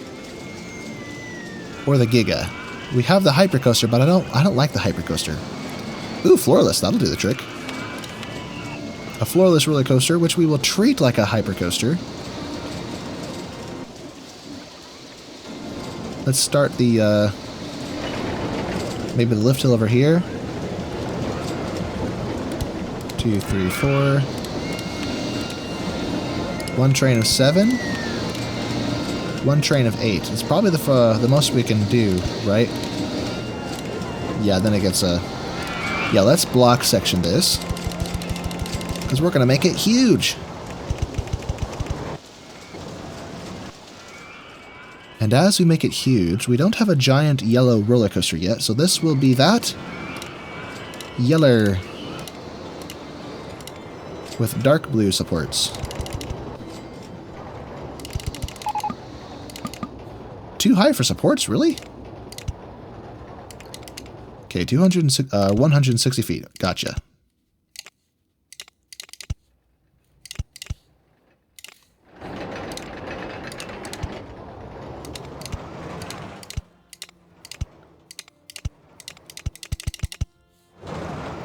Or the Giga? We have the hyper coaster, but I don't like the hyper coaster. Ooh, floorless, that'll do the trick. A floorless roller coaster, which we will treat like a hyper coaster. Let's start the maybe the lift hill over here. 2, 3, 4. 1 train of 7. 1 train of 8. It's probably the most we can do, right? Yeah, then it gets a... Yeah, let's block section this. Because we're going to make it huge. And as we make it huge, we don't have a giant yellow roller coaster yet, so this will be that. Yeller. With dark blue supports. Too high for supports, really? Okay, 160 feet. Gotcha.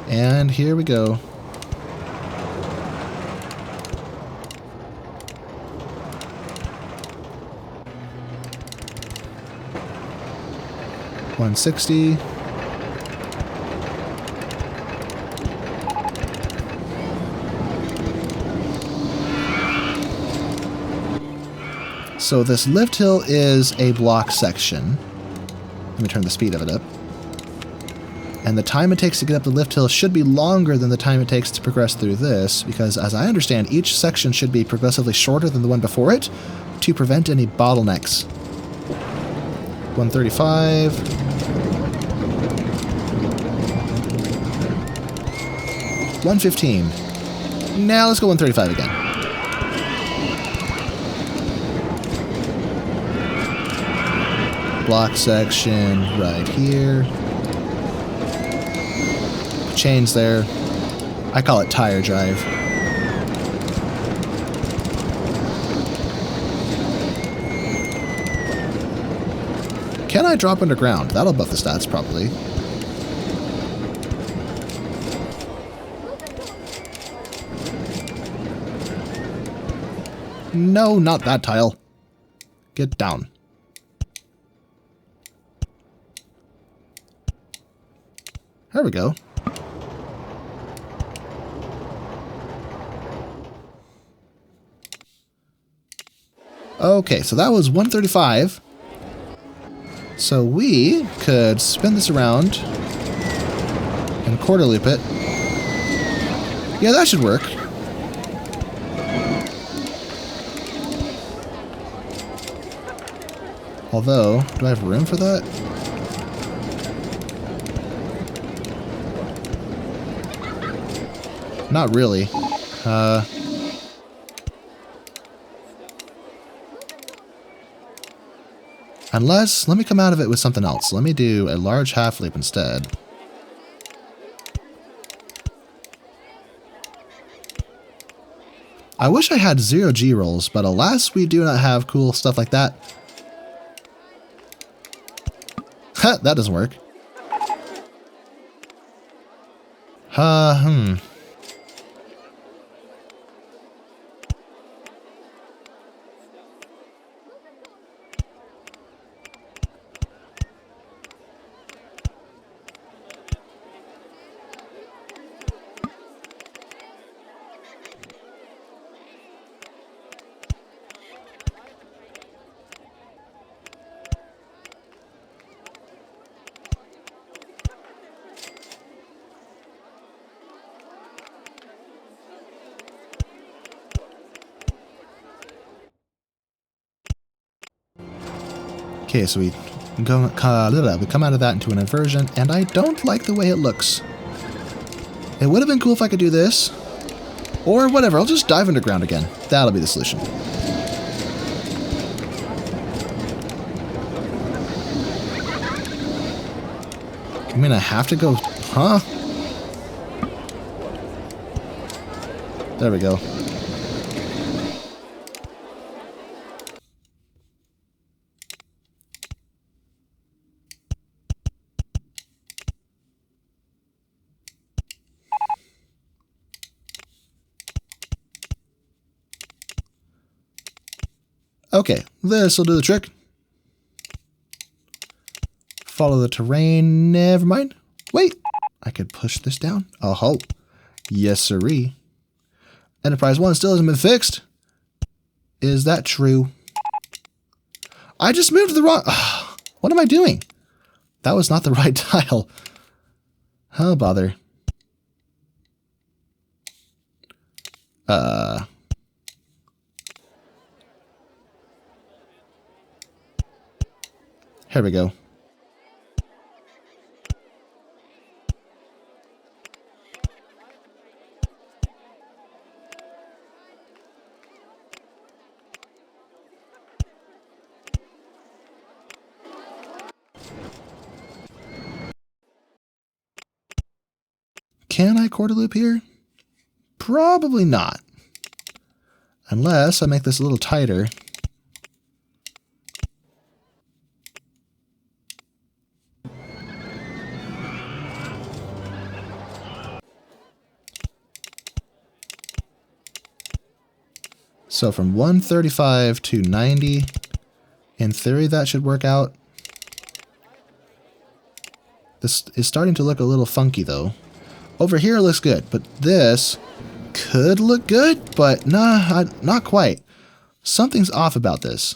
And here we go. $160. So this lift hill is a block section. Let me turn the speed of it up. And the time it takes to get up the lift hill should be longer than the time it takes to progress through this, because as I understand, each section should be progressively shorter than the one before it to prevent any bottlenecks. 135. 115. Now let's go 135 again. Block section right here. Chains there. I call it tire drive. Can I drop underground? That'll buff the stats probably. No, not that tile. Get down. There we go. Okay, so that was 135. So we could spin this around and quarter loop it. Yeah, that should work. Although, do I have room for that? Not really. Unless, let me come out of it with something else. Let me do a large half loop instead. I wish I had 0 G-rolls, but alas, we do not have cool stuff like that. Ha, that doesn't work. Okay, so we come out of that into an inversion, and I don't like the way it looks. It would have been cool if I could do this. Or whatever, I'll just dive underground again. That'll be the solution. I mean, I have to go... Huh? There we go. Okay, this will do the trick. Follow the terrain. Never mind. Wait, I could push this down. Oh, yes, sirree. Enterprise 1 still hasn't been fixed. Is that true? I just moved to the wrong... What am I doing? That was not the right tile. Oh, bother. Here we go. Can I quarter loop here? Probably not. Unless I make this a little tighter. So from 135 to 90, in theory that should work out. This is starting to look a little funky though. Over here it looks good, but this could look good, but nah, not quite. Something's off about this.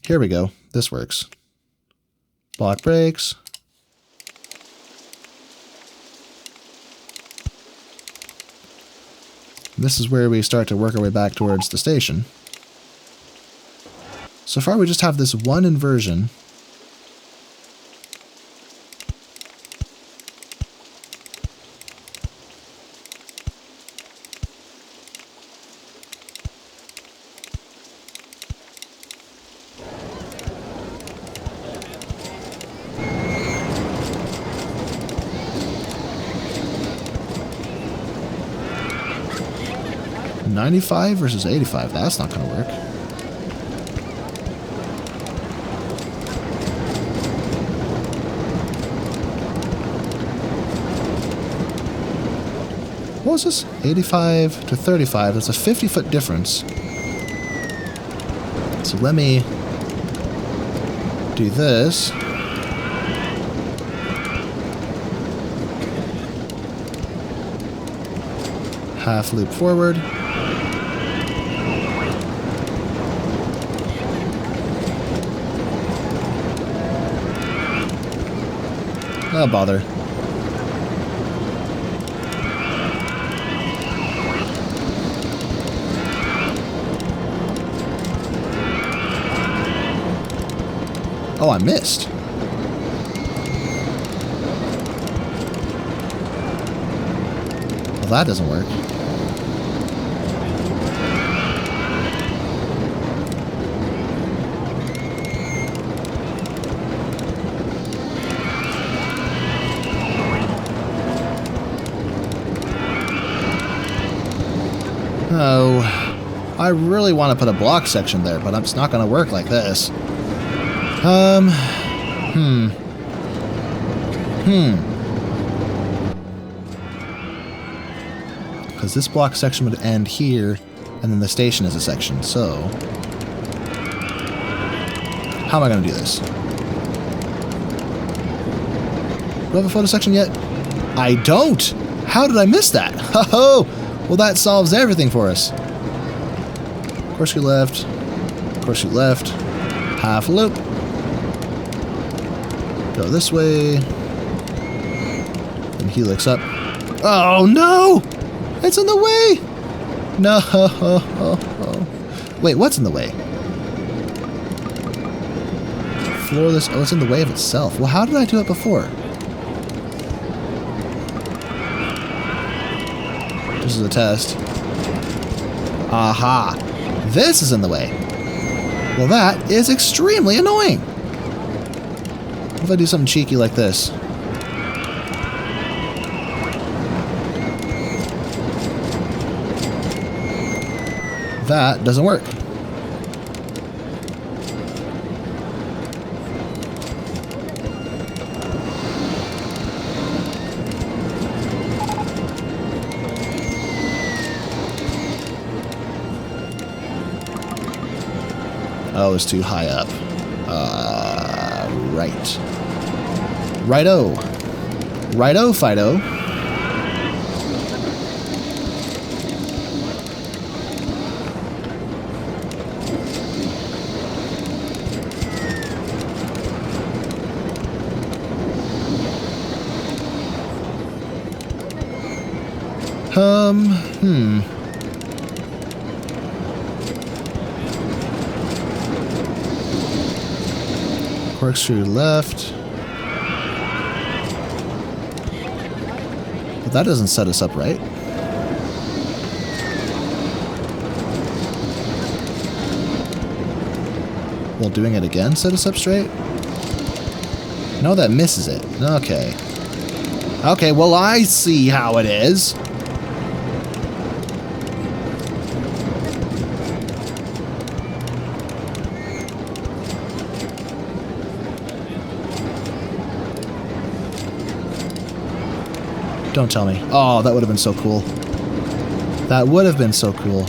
Here we go. This works. Block brakes. This is where we start to work our way back towards the station. So far we just have this one inversion. $95 versus $85, that's not going to work. What was this? 85 to 35, that's a 50-foot difference. So let me do this. Half loop forward. Oh, bother. Oh, I missed. that doesn't work. Oh, I really want to put a block section there, but it's not going to work like this. Because this block section would end here, and then the station is a section, so... How am I going to do this? Do I have a photo section yet? I don't! How did I miss that? Ho-ho! Well, that solves everything for us. Corkscrew left. Corkscrew left. Half loop. Go this way. And helix up. Oh, no! It's in the way! No. Wait, what's in the way? Floorless. Oh, it's in the way of itself. Well, how did I do it before? This is a test. Aha! This is in the way. Well, that is extremely annoying. What if I do something cheeky like this? That doesn't work. Oh, it's too high up. Right. Righto. Righto, Fido. Corkscrew left. But that doesn't set us up right. Well, doing it again set us up straight? No, that misses it. Okay. Okay, well, I see how it is. Don't tell me. Oh, that would have been so cool. That would have been so cool.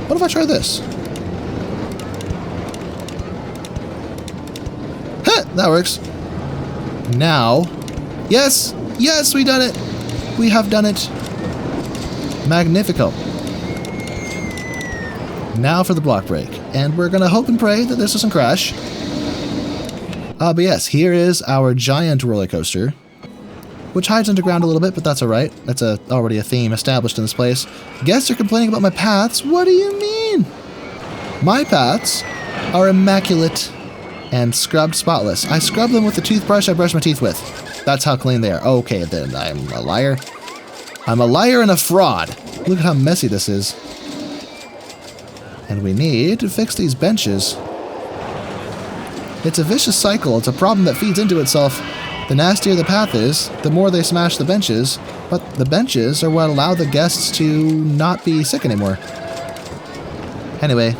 What if I try this? Huh, that works. Now, yes, yes, we done it. We have done it. Magnifico. Now for the block break, and we're gonna hope and pray that this doesn't crash. But yes, here is our giant roller coaster, which hides underground a little bit, but that's alright. That's already a theme established in this place. Guests are complaining about my paths. What do you mean? My paths are immaculate and scrubbed spotless. I scrub them with the toothbrush I brush my teeth with. That's how clean they are. Okay, then I'm a liar. I'm a liar and a fraud. Look at how messy this is. And we need to fix these benches. It's a vicious cycle. It's a problem that feeds into itself. The nastier the path is, the more they smash the benches, but the benches are what allow the guests to not be sick anymore. Anyway,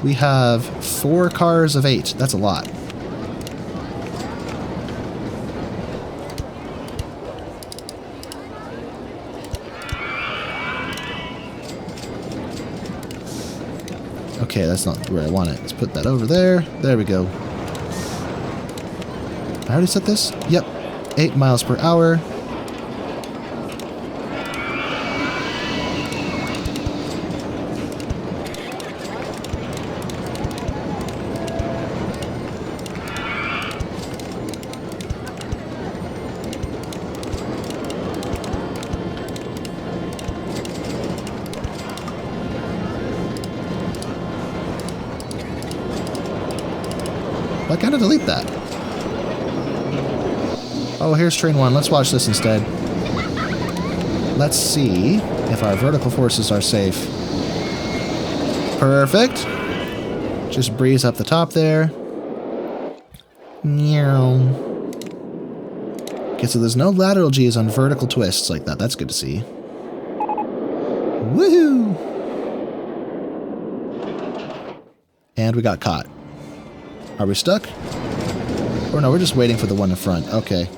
we have 4 cars of 8. That's a lot. Okay, that's not where I want it. Let's put that over there. There we go. I already set this? Yep. 8 miles per hour. can't I delete that? Oh, here's train 1. Let's watch this instead. Let's see if our vertical forces are safe. Perfect. Just breeze up the top there. Okay, so there's no lateral G's on vertical twists like that. That's good to see. Woohoo! And we got caught. Are we stuck? Or no, we're just waiting for the one in front. Okay.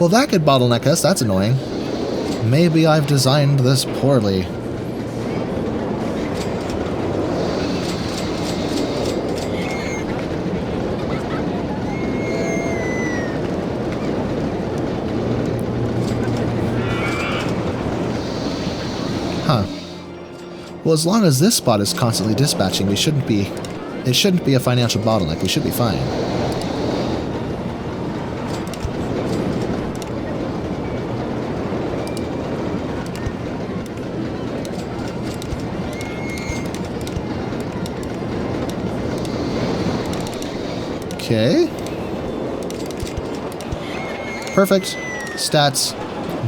Well, that could bottleneck us. That's annoying. Maybe I've designed this poorly. Huh. Well, as long as this spot is constantly dispatching, it shouldn't be a financial bottleneck. We should be fine. Okay. Perfect. Stats.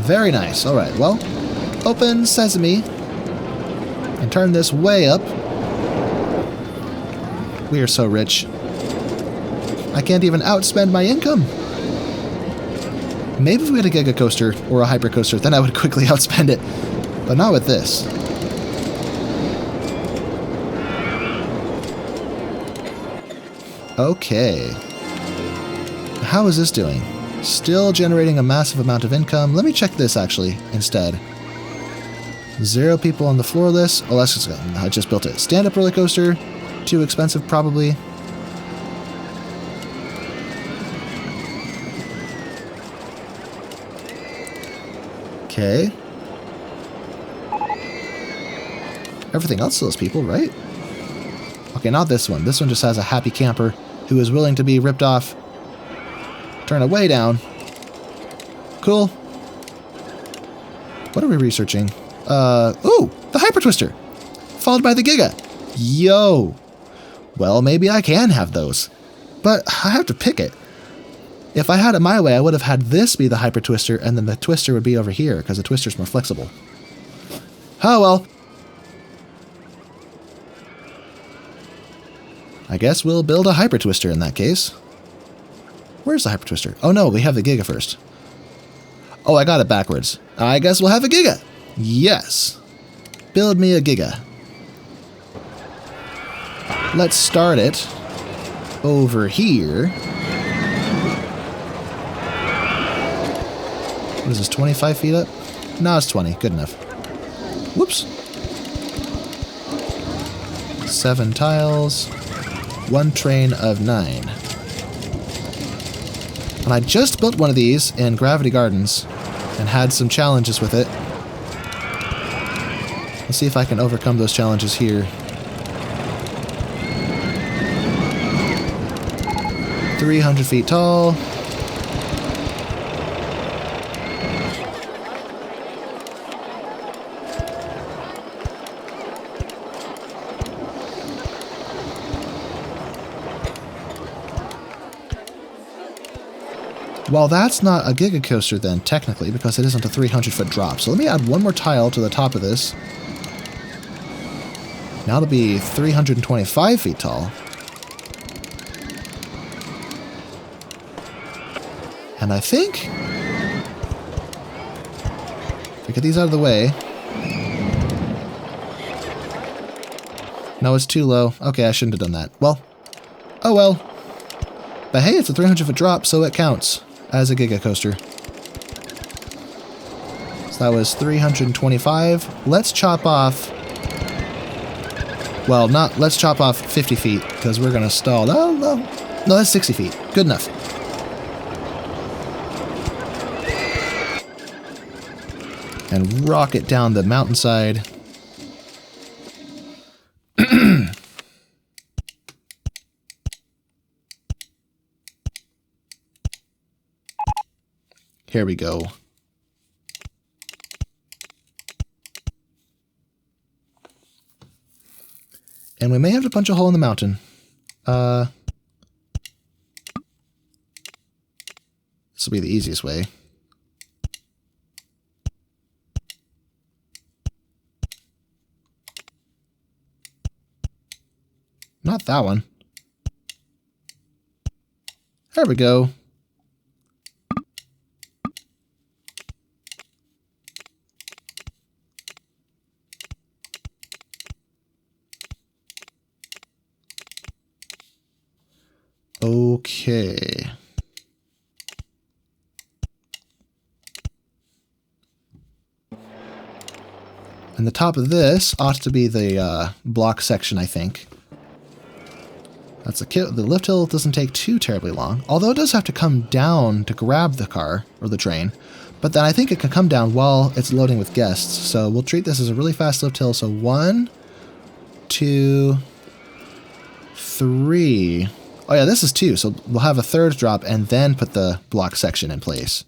Very nice. Alright, well, open sesame. And turn this way up. We are so rich. I can't even outspend my income. Maybe if we had a Giga coaster or a hyper coaster, then I would quickly outspend it. But not with this. Okay. How is this doing? Still generating a massive amount of income. Let me check this actually instead. 0 people on the floor list. Oh, let's just go. I just built it. Stand-up roller coaster. Too expensive, probably. Okay. Everything else those people, right? Okay, not this one. This one just has a happy camper who is willing to be ripped off. Turn it way down. Cool. What are we researching? Ooh! The Hyper Twister! Followed by the Giga. Yo! Well, maybe I can have those. But I have to pick it. If I had it my way, I would have had this be the Hyper Twister, and then the Twister would be over here, because the Twister's more flexible. Oh well. I guess we'll build a Hyper Twister in that case. Where's the Hyper Twister? Oh no, we have the Giga first. Oh, I got it backwards. I guess we'll have a Giga. Yes. Build me a Giga. Let's start it over here. What is this, 25 feet up? No, it's 20. Good enough. Whoops. 7 tiles. 1 train of 9. And I just built one of these in Gravity Gardens and had some challenges with it. Let's see if I can overcome those challenges here. 300 feet tall. Well, that's not a Giga coaster then, technically, because it isn't a 300-foot drop. So let me add one more tile to the top of this. Now it'll be 325 feet tall. And I think, if I get these out of the way. No, it's too low. Okay, I shouldn't have done that. Well, oh well. But hey, it's a 300-foot drop, so it counts as a Giga coaster. So that was 325. Let's chop off. Well, let's chop off 50 feet, because we're going to stall. No, that's 60 feet. Good enough. And rocket down the mountainside. Here we go. And we may have to punch a hole in the mountain. will be the easiest way. Not that one. There we go. Okay. And the top of this ought to be the block section, I think. That's the lift hill doesn't take too terribly long, although it does have to come down to grab the car or the train. But then I think it can come down while it's loading with guests. So we'll treat this as a really fast lift hill. So 1, 2, 3. Oh yeah, this is 2. So we'll have a third drop and then put the block section in place.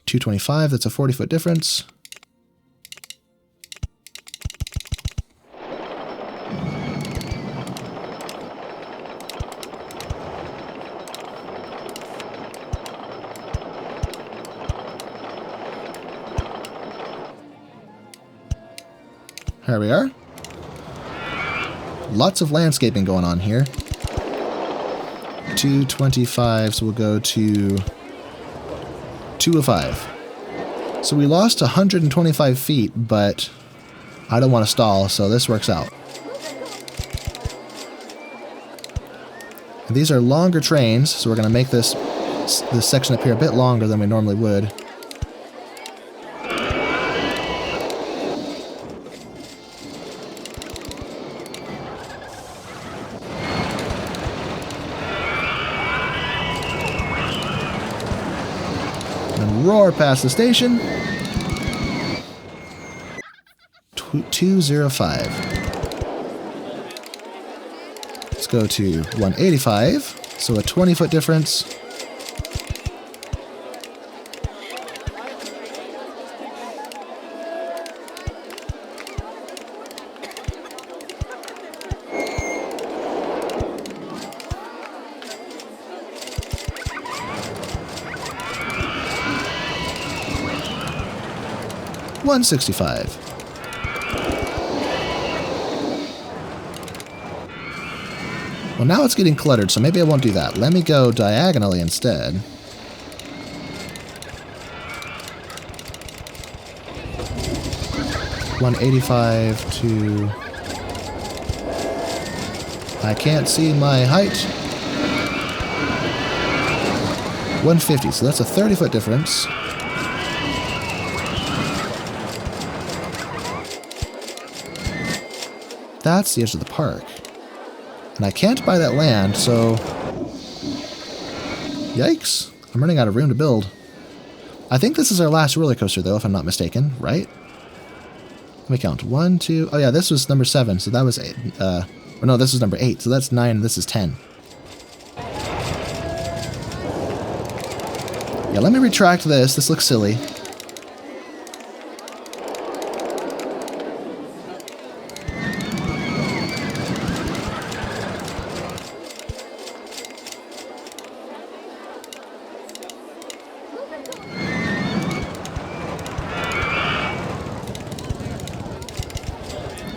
$225. That's a 40-foot difference. Here we are. Lots of landscaping going on here. 225, so we'll go to 205. So we lost 125 feet, but I don't want to stall, so this works out. And these are longer trains, so we're going to make this section up here a bit longer than we normally would. Roar past the station. 205. Let's go to 185. So a 20-foot difference. $165. Well, now it's getting cluttered, so maybe I won't do that. Let me go diagonally instead. $185 to... I can't see my height. 150, so that's a 30-foot difference. That's the edge of the park. And I can't buy that land, so... Yikes. I'm running out of room to build. I think this is our last roller coaster, though, if I'm not mistaken, right? Let me count. 1, 2... Oh, yeah, this was number 7, so that was 8. Or no, this was number 8, so that's 9, and this is 10. Yeah, let me retract this. This looks silly.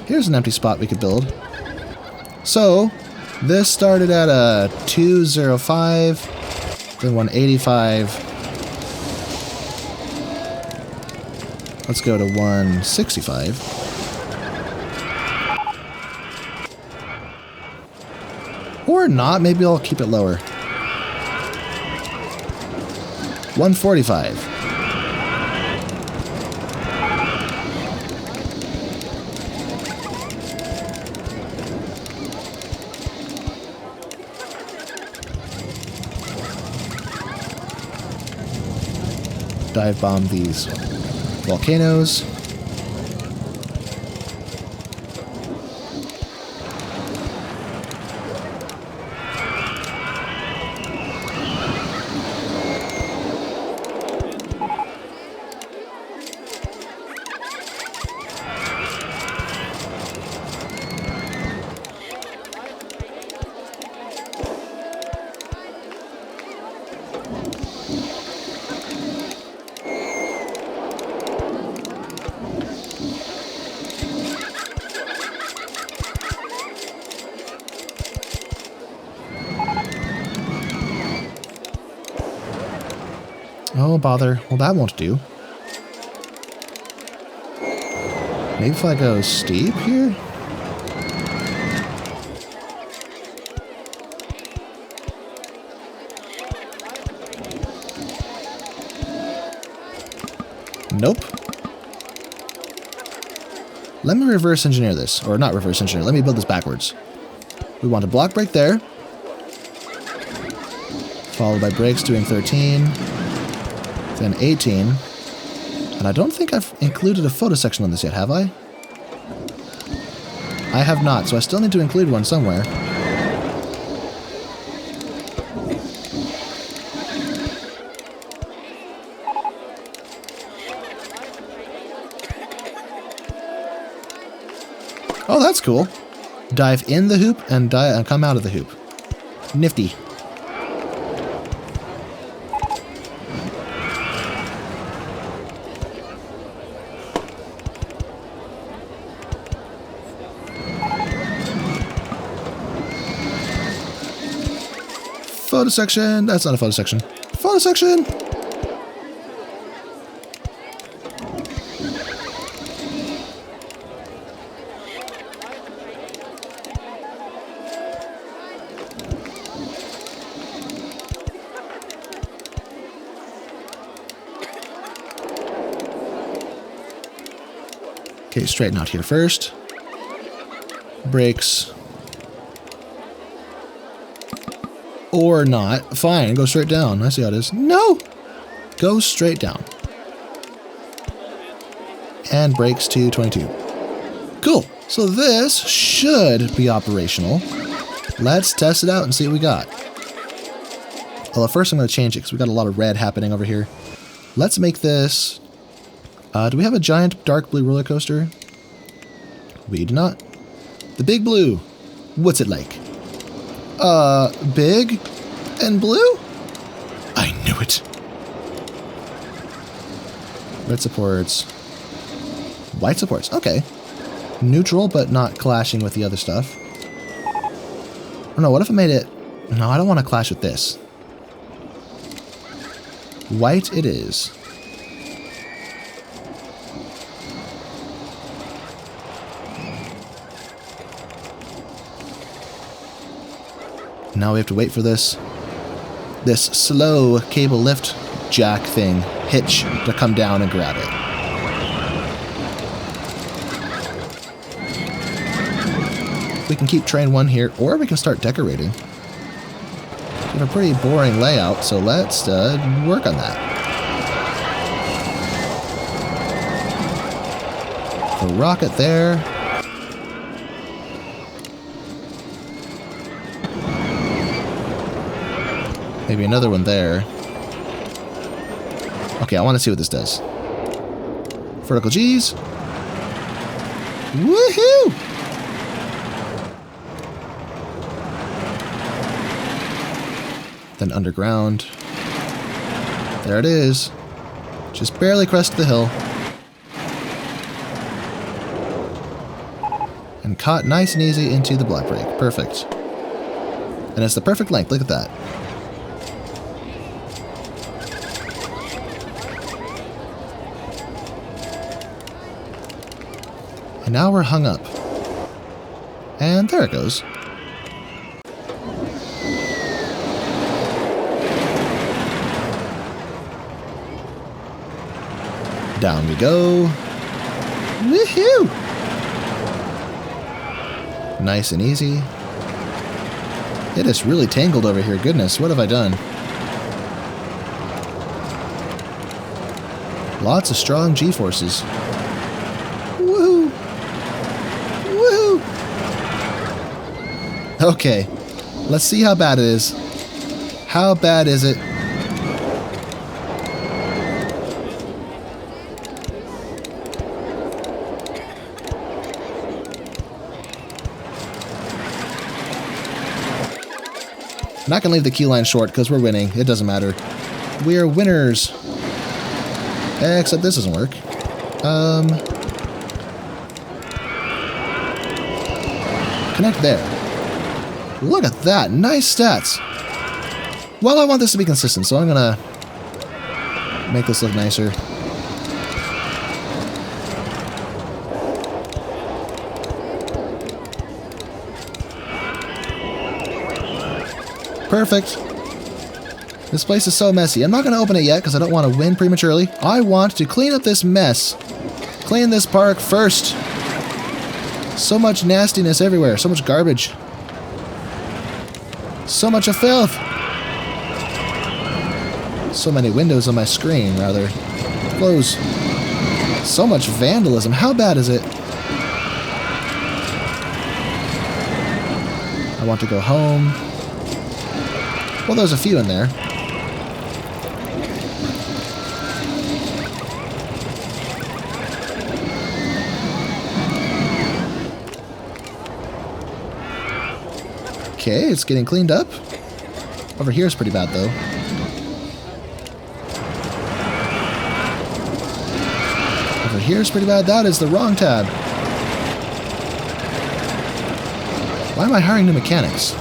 Here's an empty spot we could build. So, this started at a 205, then 185. Let's go to 165. Or not, maybe I'll keep it lower. 145. Dive bomb these volcanoes. Oh, bother. Well, that won't do. Maybe if I go steep here? Nope. Let me reverse engineer this. Or not reverse engineer. Let me build this backwards. We want a block break there. Followed by breaks doing 13. Then 18. And I don't think I've included a photo section on this yet, have I? I have not, so I still need to include one somewhere. Oh, that's cool. Dive in the hoop and come out of the hoop. Nifty. Photo section. That's not a photo section. Photo section. Okay, straighten out here first. Brakes. Or not. Fine, go straight down. I see how it is. No! Go straight down. And brakes to 22. Cool. So this should be operational. Let's test it out and see what we got. Although first I'm going to change it because we got a lot of red happening over here. Let's make this... do we have a giant dark blue roller coaster? We do not. The big blue. What's it like? Big and blue? I knew it. Red supports. White supports. Okay. Neutral, but not clashing with the other stuff. Oh no, what if I made it... No, I don't want to clash with this. White it is. Now we have to wait for this slow cable lift jack thing, hitch, to come down and grab it. We can keep train 1 here, or we can start decorating. We have a pretty boring layout, so let's work on that. The rocket there. Maybe another one there. Okay, I want to see what this does. Vertical G's. Woohoo! Then underground. There it is. Just barely crested the hill. And caught nice and easy into the block break. Perfect. And it's the perfect length. Look at that. And now we're hung up. And there it goes. Down we go. Woohoo! Nice and easy. It is really tangled over here. Goodness, what have I done? Lots of strong G-forces. Woohoo! Woohoo! Okay, let's see how bad it is. How bad is it? I'm not going to leave the key line short because we're winning. It doesn't matter. We're winners. Except this doesn't work. Connect there. Look at that. Nice stats. Well, I want this to be consistent, so I'm going to make this look nicer. Perfect. This place is so messy. I'm not going to open it yet because I don't want to win prematurely. I want to clean up this mess. Clean this park first. So much nastiness everywhere. So much garbage. So much of filth. So many windows on my screen, rather. Close. So much vandalism. How bad is it? I want to go home. Well, there's a few in there. Okay, it's getting cleaned up. Over here is pretty bad, though. Over here is pretty bad. That is the wrong tab. Why am I hiring new mechanics?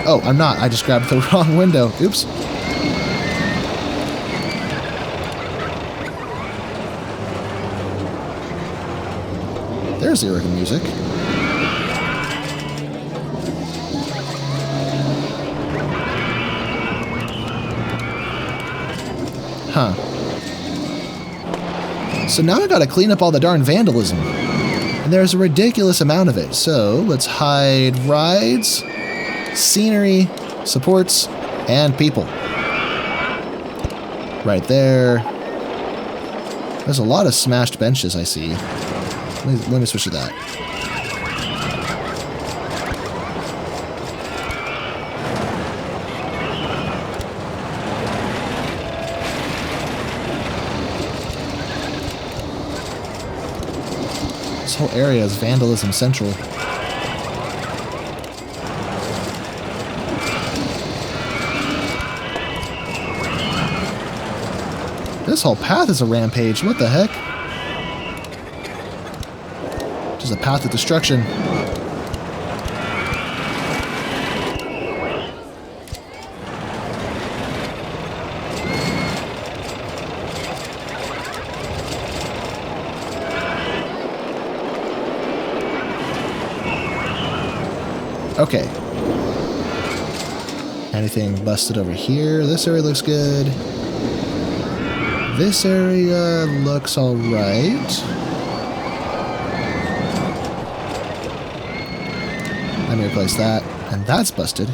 Oh, I'm not. I just grabbed the wrong window. Oops. There's the organ music. Huh. So now I gotta clean up all the darn vandalism. And there's a ridiculous amount of it. So let's hide rides, scenery, supports, and people. Right there. There's a lot of smashed benches I see. Let me switch to that. This whole area is vandalism central. This whole path is a rampage. What the heck? Just a path of destruction. Okay. Anything busted over here? This area looks good. This area looks alright. Let me replace that. And that's busted.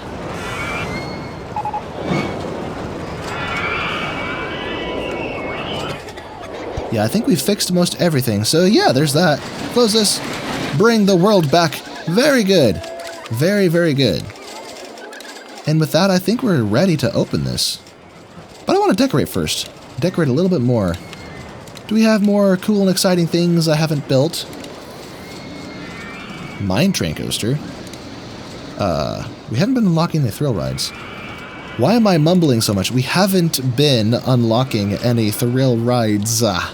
Yeah, I think we fixed most everything. So yeah, there's that. Close this. Bring the world back. Very good. Very, very good. And with that, I think we're ready to open this. But I want to decorate first. Decorate a little bit more. Do we have more cool and exciting things I haven't built? Mine train coaster. We haven't been unlocking the thrill rides. Why am I mumbling so much? We haven't been unlocking any thrill rides. Huh,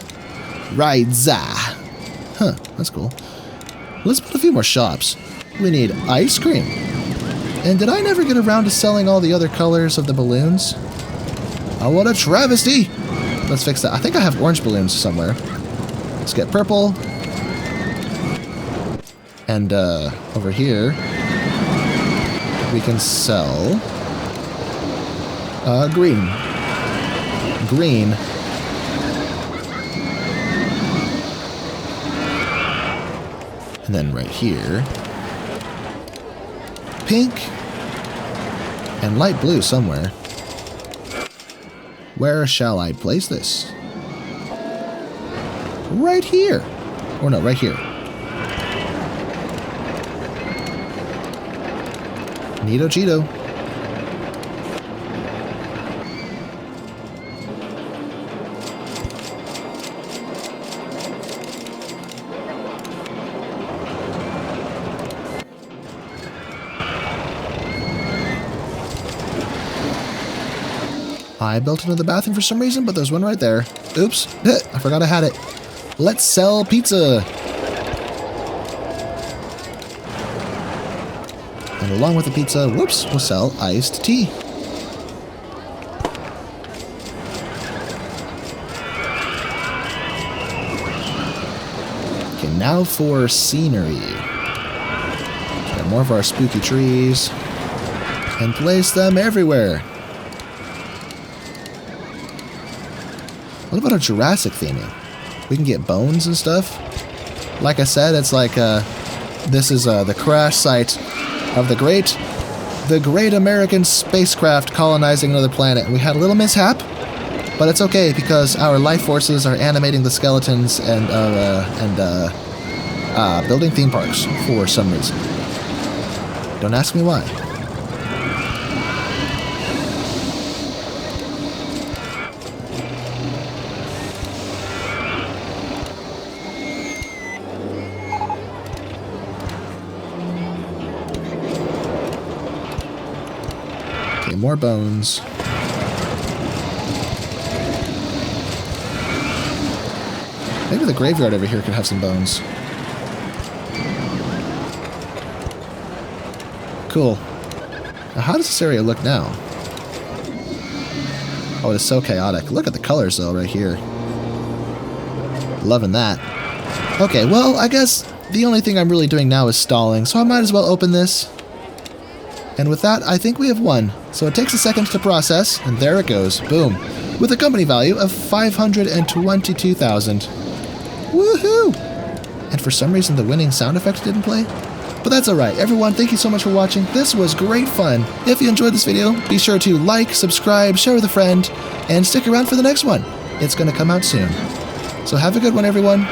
that's cool. Let's put a few more shops. We need ice cream. And did I never get around to selling all the other colors of the balloons? Oh, what a travesty! Let's fix that. I think I have orange balloons somewhere. Let's get purple. And over here, we can sell green. Green. And then right here, pink and light blue somewhere. Where shall I place this? Right here. Or no, right here. Neato Cheeto. I built another bathroom for some reason, but there's one right there. Oops. I forgot I had it. Let's sell pizza. And along with the pizza, whoops, we'll sell iced tea. Okay, now for scenery. Got more of our spooky trees. And place them everywhere. What about our Jurassic theming? We can get bones and stuff. Like I said, it's like, this is the crash site of the great American spacecraft colonizing another planet. We had a little mishap, but it's okay because our life forces are animating the skeletons and building theme parks for some reason. Don't ask me why. Okay, more bones. Maybe the graveyard over here could have some bones. Cool. Now, how does this area look now? Oh, it's so chaotic. Look at the colors, though, right here. Loving that. Okay, well, I guess the only thing I'm really doing now is stalling, so I might as well open this. And with that, I think we have won. So it takes a second to process, and there it goes. Boom. With a company value of 522,000. Woohoo! And for some reason, the winning sound effect didn't play. But that's alright. Everyone, thank you so much for watching. This was great fun. If you enjoyed this video, be sure to like, subscribe, share with a friend, and stick around for the next one. It's going to come out soon. So have a good one, everyone.